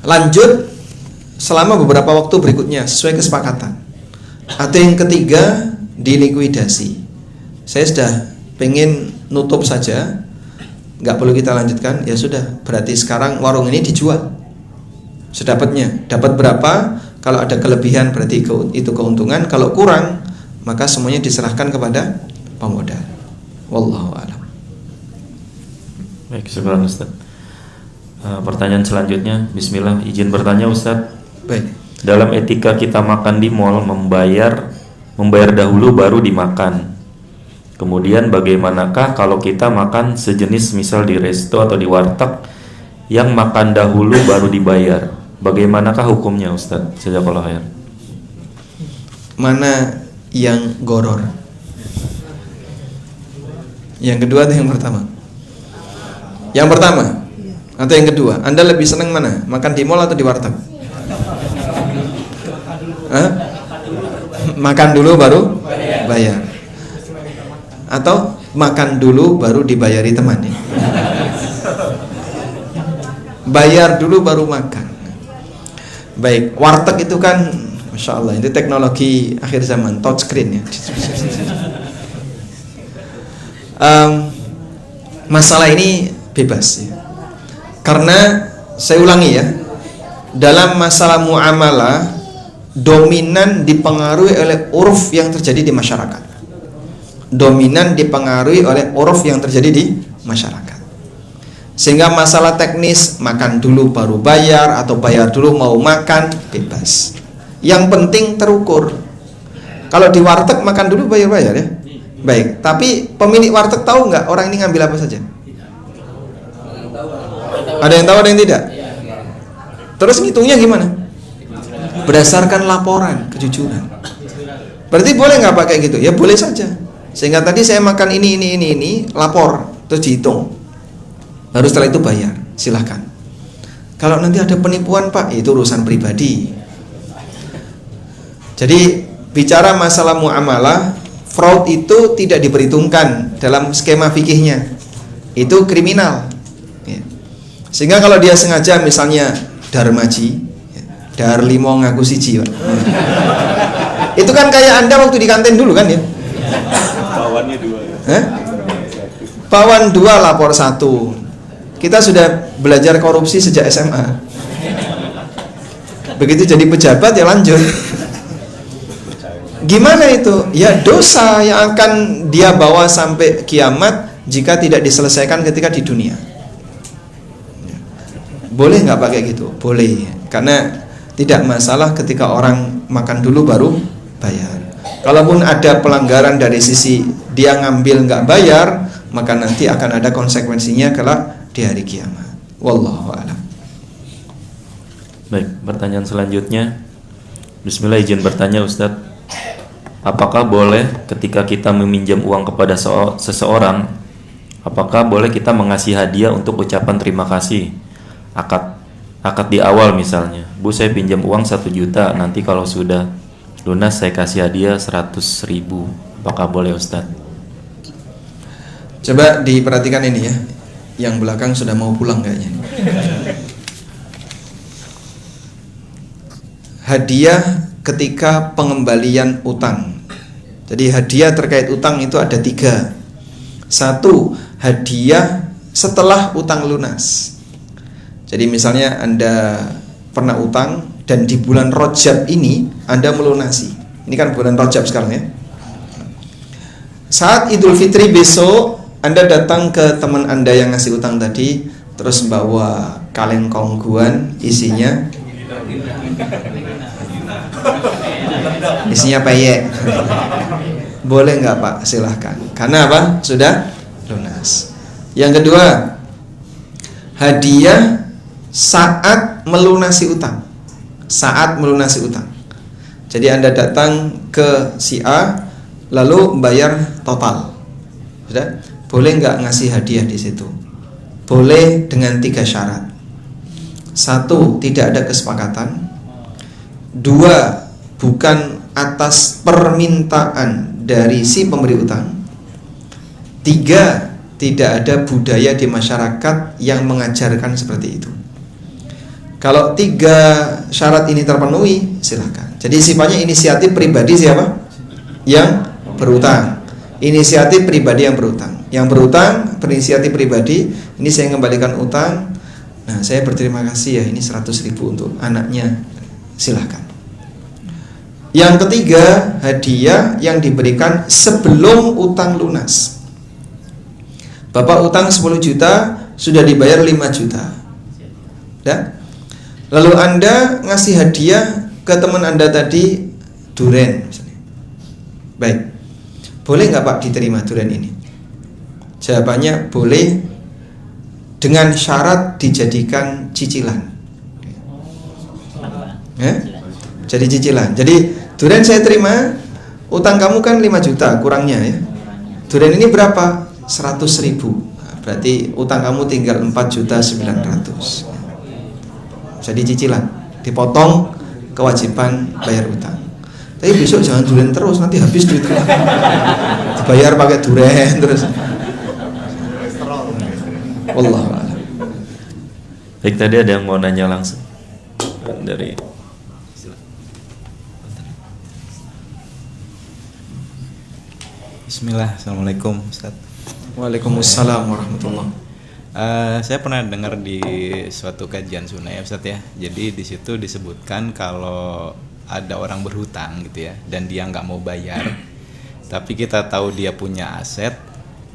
B: lanjut selama beberapa waktu berikutnya sesuai kesepakatan. Atau yang ketiga, dilikuidasi. Saya sudah pengen nutup saja, nggak perlu kita lanjutkan, ya sudah, berarti sekarang warung ini dijual sedapatnya. Dapat berapa? Kalau ada kelebihan berarti itu keuntungan, kalau kurang maka semuanya diserahkan kepada pemodal. Wallahu a'lam.
A: Baik, syukur Ustaz. Pertanyaan selanjutnya, bismillah, izin bertanya Ustaz.
B: Baik.
A: Dalam etika kita makan di mall, membayar dahulu baru dimakan. Kemudian bagaimanakah kalau kita makan sejenis misal di resto atau di warteg yang makan dahulu baru dibayar? Bagaimanakah hukumnya Ustaz? Jazakallahu khair.
B: Mana yang goror? Yang kedua atau yang pertama? Yang pertama atau yang kedua? Anda lebih senang mana? Makan di mall atau di warteg? Hah? Makan dulu baru bayar, atau makan dulu baru dibayari temannya? Bayar dulu baru makan. Baik, warteg itu kan Masya Allah, itu teknologi akhir zaman, touchscreen ya. Masalah ini bebas ya. Karena saya ulangi ya, dalam masalah muamalah dominan dipengaruhi oleh uruf yang terjadi di masyarakat. Dominan dipengaruhi oleh uruf yang terjadi di masyarakat. Sehingga masalah teknis makan dulu baru bayar atau bayar dulu mau makan bebas. Yang penting terukur. Kalau di warteg makan dulu bayar-bayar ya. Baik, tapi pemilik warteg tahu nggak orang ini ngambil apa saja? Ada yang tahu, ada yang tidak? Terus ngitungnya gimana? Berdasarkan laporan, kejujuran. Berarti boleh nggak pakai gitu? Ya boleh saja. Sehingga tadi saya makan ini, lapor, terus dihitung. Baru setelah itu bayar, silahkan. Kalau nanti ada penipuan Pak, itu urusan pribadi. Jadi bicara masalah muamalah, fraud itu tidak diperhitungkan dalam skema fikihnya. Itu kriminal ya. Sehingga kalau dia sengaja misalnya darmaji ya, dar limo ngaku siji Pak. Itu kan kayak Anda waktu di kantin dulu kan ya.
D: Bawannya 2 ya.
B: Bawan 2 lapor 1. Kita sudah belajar korupsi sejak SMA. Begitu jadi pejabat ya lanjut. Gimana itu? Ya dosa yang akan dia bawa sampai kiamat jika tidak diselesaikan ketika di dunia. Boleh nggak pakai gitu? Boleh, karena tidak masalah ketika orang makan dulu baru bayar. Kalaupun ada pelanggaran dari sisi dia ngambil nggak bayar, maka nanti akan ada konsekuensinya kelak di hari kiamat. Wallahu a'lam.
A: Baik, pertanyaan selanjutnya. Bismillah, izin bertanya Ustadz. Apakah boleh ketika kita meminjam uang kepada seseorang, apakah boleh kita mengasih hadiah untuk ucapan terima kasih? Akad di awal misalnya, Bu saya pinjam uang 1 juta, nanti kalau sudah lunas saya kasih hadiah 100.000. Apakah boleh Ustadz?
B: Coba diperhatikan ini ya. Yang belakang sudah mau pulang kayaknya. Hadiah ketika pengembalian utang. Jadi hadiah terkait utang itu ada 3. 1, hadiah setelah utang lunas. Jadi misalnya Anda pernah utang dan di bulan Rajab ini Anda melunasi. Ini kan bulan Rajab sekarang ya. Saat Idul Fitri besok Anda datang ke teman Anda yang ngasih utang tadi, terus bawa kaleng kongguan isinya peyek. Boleh nggak Pak? Silahkan. Karena apa? Sudah lunas. Yang kedua, hadiah saat melunasi utang. Saat melunasi utang. Jadi Anda datang ke si A lalu bayar total. Sudah? Boleh nggak ngasih hadiah di situ? Boleh dengan 3 syarat. 1, tidak ada kesepakatan. 2, bukan atas permintaan dari si pemberi utang. 3, tidak ada budaya di masyarakat yang mengajarkan seperti itu. Kalau 3 syarat ini terpenuhi, silakan. Jadi sifatnya inisiatif pribadi siapa? Yang berutang. Inisiatif pribadi yang berutang. Yang berutang berinisiatif pribadi, ini saya kembalikan utang. Nah, saya berterima kasih ya, ini 100.000 untuk anaknya. Silakan. Yang ketiga, hadiah yang diberikan sebelum utang lunas. Bapak utang 10 juta, sudah dibayar 5 juta. Ya? Lalu Anda ngasih hadiah ke teman Anda tadi duren misalnya. Baik. Boleh nggak Pak diterima duren ini? Jawabannya boleh, dengan syarat dijadikan cicilan. Ya? Jadi cicilan. Jadi duren saya terima, utang kamu kan 5 juta kurangnya ya. Duren ini berapa? 100.000. Berarti utang kamu tinggal 4.900.000. Jadi cicilan, dipotong kewajiban bayar utang. Tapi besok jangan duren terus, nanti habis duit. Dibayar pakai duren terus. Wallahu a'lam.
D: Baik, tadi ada yang mau nanya langsung dari Bismillah. Assalamualaikum Ustaz.
B: Waalaikumsalam warahmatullahi.
D: Saya pernah dengar di suatu kajian sunnah ya Ustaz ya. Jadi di situ disebutkan kalau ada orang berhutang gitu ya, dan dia nggak mau bayar, tapi kita tahu dia punya aset,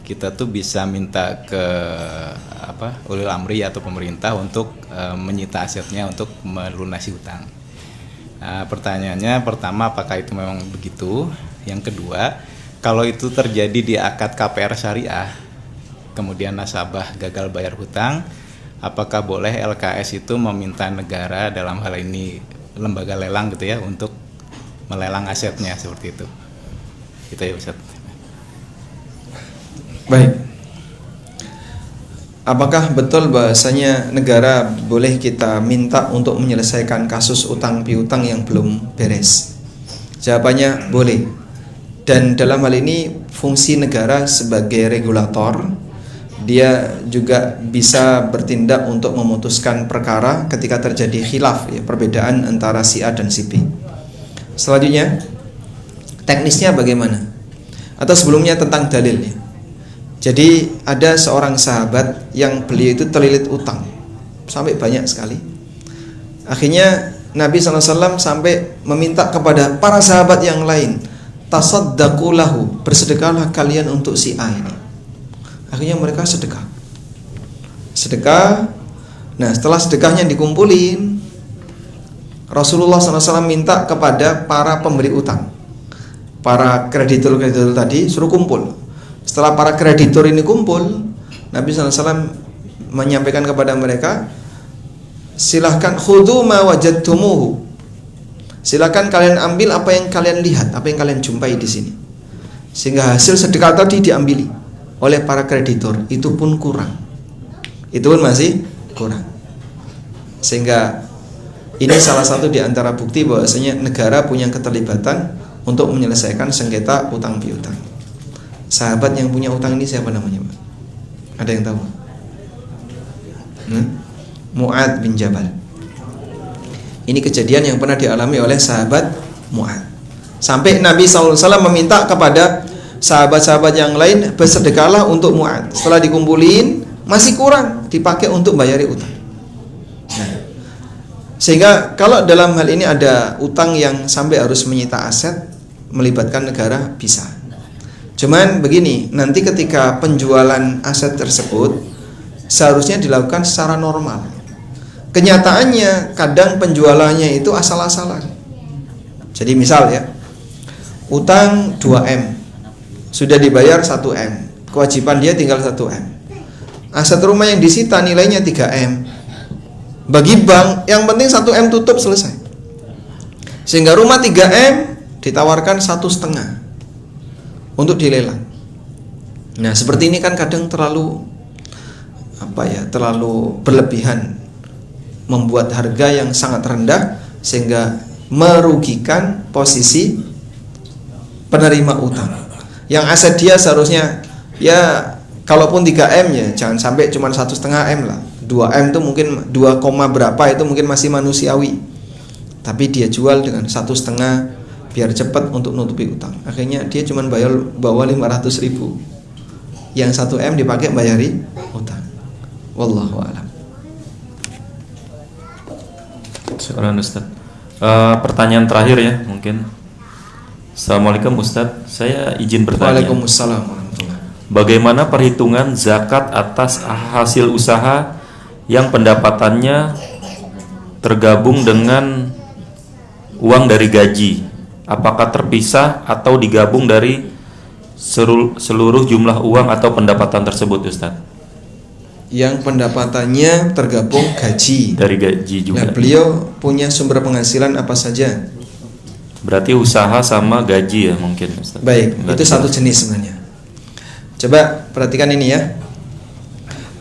D: kita tuh bisa minta ke ulil amri atau pemerintah untuk menyita asetnya untuk melunasi hutang. Pertanyaannya pertama, apakah itu memang begitu? Yang kedua, kalau itu terjadi di akad KPR syariah, kemudian nasabah gagal bayar hutang, apakah boleh LKS itu meminta negara, dalam hal ini lembaga lelang gitu ya, untuk melelang asetnya seperti itu? Gitu ya Ustaz.
B: Baik. Apakah betul bahasanya negara boleh kita minta untuk menyelesaikan kasus utang piutang yang belum beres? Jawabannya boleh. Dan dalam hal ini fungsi negara sebagai regulator, dia juga bisa bertindak untuk memutuskan perkara ketika terjadi khilaf ya, perbedaan antara si A dan si B. Selanjutnya, teknisnya bagaimana? Atau sebelumnya tentang dalilnya. Jadi ada seorang sahabat yang beliau itu terlilit utang sampai banyak sekali. Akhirnya Nabi SAW sampai meminta kepada para sahabat yang lain, tasaddaqu lahu, bersedekahlah kalian untuk si A ini. Akhirnya mereka sedekah. Nah, setelah sedekahnya dikumpulin, Rasulullah SAW minta kepada para pemberi utang, para kreditur tadi, suruh kumpul. Setelah para kreditur ini kumpul, Nabi SAW menyampaikan kepada mereka, silahkan khudhu ma wajadtumuhu, silahkan kalian ambil apa yang kalian lihat, apa yang kalian jumpai di sini. Sehingga hasil sedekah tadi diambili oleh para kreditur, itu pun kurang, itu pun masih kurang. Sehingga ini salah satu di antara bukti bahwasanya negara punya keterlibatan untuk menyelesaikan sengketa utang piutang. Sahabat yang punya utang ini siapa namanya, Pak? Ada yang tahu? Mu'ad bin Jabal. Ini kejadian yang pernah dialami oleh sahabat Mu'ad. Sampai Nabi SAW meminta kepada sahabat-sahabat yang lain, bersedekahlah untuk Mu'ad. Setelah dikumpulin masih kurang, dipakai untuk bayari utang. Nah, sehingga kalau dalam hal ini ada utang yang sampai harus menyita aset, melibatkan negara, bisa. Cuman begini, nanti ketika penjualan aset tersebut seharusnya dilakukan secara normal. Kenyataannya kadang penjualannya itu asal-asalan. Jadi misal ya, utang 2M, sudah dibayar 1M, kewajiban dia tinggal 1M. Aset rumah yang disita nilainya 3M. Bagi bank yang penting 1M tutup, selesai. Sehingga rumah 3M ditawarkan 1,5 untuk dilelang. Nah, seperti ini kan kadang terlalu terlalu berlebihan, membuat harga yang sangat rendah sehingga merugikan posisi penerima utang. Yang aset dia seharusnya ya kalaupun 3M ya jangan sampai cuma 1,5M lah, 2M itu mungkin 2, berapa itu mungkin masih manusiawi, tapi dia jual dengan 1,5 biar cepat untuk nutupi utang. Akhirnya dia cuma bawa 500.000, yang 1M dipakai bayari utang. Wallahu a'lam.
A: Syukran Ustaz. Pertanyaan terakhir ya mungkin. Assalamualaikum Ustaz, saya izin bertanya.
B: Waalaikumsalam warahmatullahi.
A: Bagaimana perhitungan zakat atas hasil usaha yang pendapatannya tergabung dengan uang dari gaji? Apakah terpisah atau digabung dari seluruh jumlah uang atau pendapatan tersebut, Ustaz?
B: Yang pendapatannya tergabung gaji.
A: Dari gaji juga.
B: Nah, beliau punya sumber penghasilan apa saja?
A: Berarti usaha sama gaji ya mungkin, Ustaz.
B: Baik,
A: Berarti
B: itu satu jenis sebenarnya. Coba perhatikan ini ya.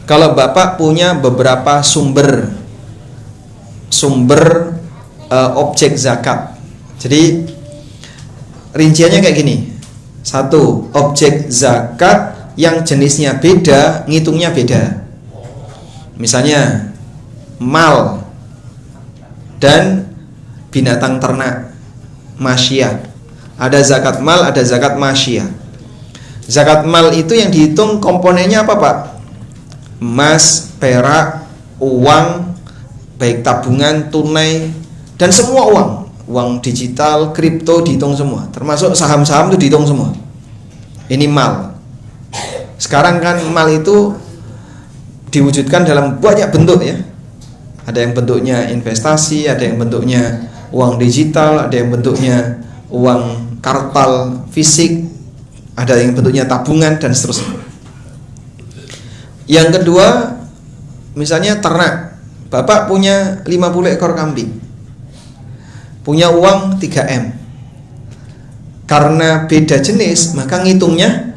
B: Kalau Bapak punya beberapa sumber objek zakat. Jadi rinciannya kayak gini. 1, objek zakat yang jenisnya beda, ngitungnya beda. Misalnya mal dan binatang ternak, masyiyah. Ada zakat mal, ada zakat masyiyah. Zakat mal itu yang dihitung komponennya apa, Pak? Emas, perak, uang, baik tabungan, tunai, dan semua uang. Uang digital, kripto dihitung semua. Termasuk saham-saham itu dihitung semua. Ini mal. Sekarang kan mal itu diwujudkan dalam banyak bentuk ya. Ada yang bentuknya investasi, ada yang bentuknya uang digital, ada yang bentuknya uang kartal fisik, ada yang bentuknya tabungan dan seterusnya. Yang kedua, misalnya ternak. Bapak punya 50 ekor kambing, punya uang 3M. Karena beda jenis, maka ngitungnya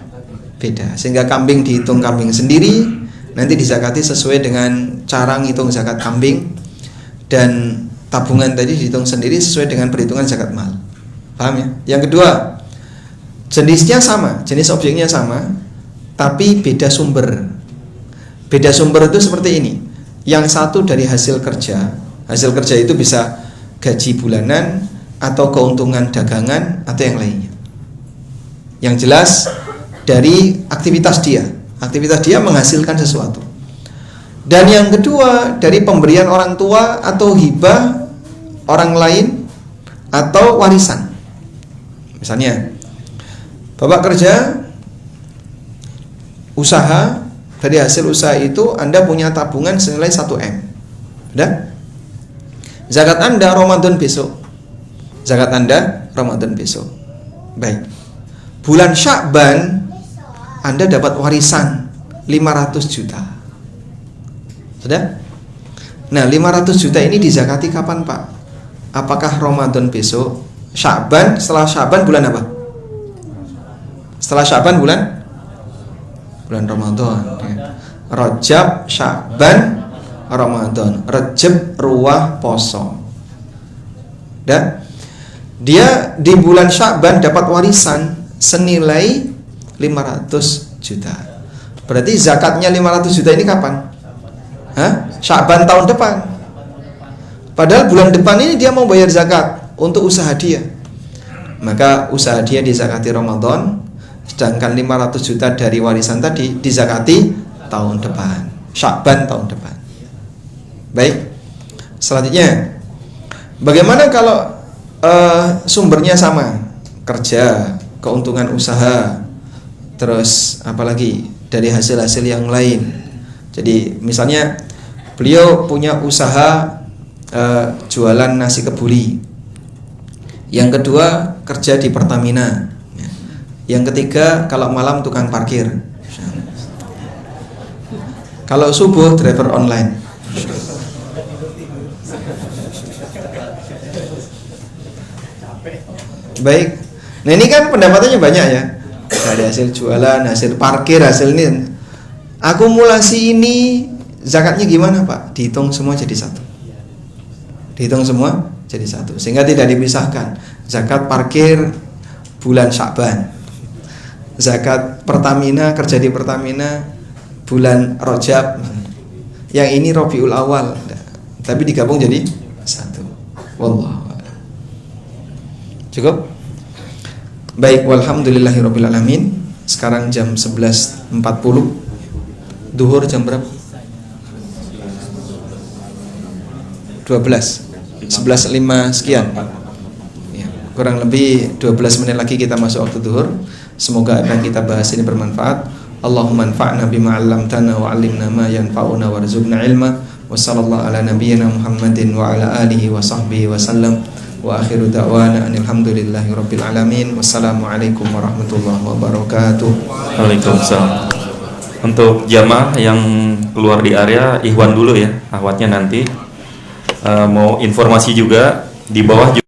B: beda. Sehingga kambing dihitung kambing sendiri, nanti dizakati sesuai dengan cara ngitung zakat kambing, dan tabungan tadi dihitung sendiri sesuai dengan perhitungan zakat mal. Paham ya? Yang kedua, jenisnya sama, jenis objeknya sama, tapi beda sumber. Beda sumber itu seperti ini. Yang satu dari hasil kerja. Hasil kerja itu bisa gaji bulanan atau keuntungan dagangan atau yang lainnya. Yang jelas dari aktivitas dia. Aktivitas dia menghasilkan sesuatu. Dan yang kedua dari pemberian orang tua atau hibah orang lain atau warisan. Misalnya Bapak kerja usaha, dari hasil usaha itu Anda punya tabungan senilai 1M. Sudah? Zakat Anda Ramadan besok. Zakat Anda Ramadan besok. Baik. Bulan Sya'ban Anda dapat warisan 500 juta. Sudah? Nah, 500 juta ini dizakati kapan, Pak? Apakah Ramadan besok? Sya'ban, setelah Sya'ban bulan apa? Setelah Sya'ban bulan Ramadan ya. Rajab, Sya'ban, Ramadan. Rejab, Ruwah, Poso. Dan dia di bulan Sya'ban dapat warisan senilai 500 juta. Berarti zakatnya 500 juta ini kapan? Sya'ban tahun depan. Padahal bulan depan ini dia mau bayar zakat untuk usaha dia. Maka usaha dia dizakati Ramadan, sedangkan 500 juta dari warisan tadi dizakati tahun depan, Sya'ban tahun depan. Baik. Selanjutnya, bagaimana kalau sumbernya sama? Kerja, keuntungan usaha, terus apalagi dari hasil-hasil yang lain. Jadi misalnya beliau punya usaha jualan nasi kebuli. Yang kedua kerja di Pertamina. Yang ketiga kalau malam tukang parkir. Kalau subuh driver online. Baik. Nah ini kan pendapatannya banyak ya. Dari hasil jualan, hasil parkir, hasil ini. Akumulasi ini zakatnya gimana, Pak? Dihitung semua jadi satu. Dihitung semua jadi satu. Sehingga tidak dipisahkan. Zakat parkir bulan Sya'ban. Zakat Pertamina, kerja di Pertamina bulan Rajab. yang ini Rabiul Awal, tapi digabung jadi satu. Wallahu a'lam. Cukup? Baik, walhamdulillahirabbil alamin. Sekarang jam 11.40. Duhur jam berapa? 12. 11.05 sekian. Ya, kurang lebih 12 menit lagi kita masuk waktu duhur. Semoga apa yang kita bahas ini bermanfaat. Allahumma anfa'na bima 'allamtana wa 'allimna ma yanfa'una warzuqna ilma. Wa sallallahu ala nabiyyina Muhammadin wa ala alihi wa sahbihi wa sallam. Wa akhiru da'wana alhamdulillahi rabbil alamin. Wassalamualaikum warahmatullahi wabarakatuh.
A: Waalaikumsalam. Untuk jamaah yang keluar di area Ikhwan dulu ya, akhwatnya nanti mau informasi juga di bawah.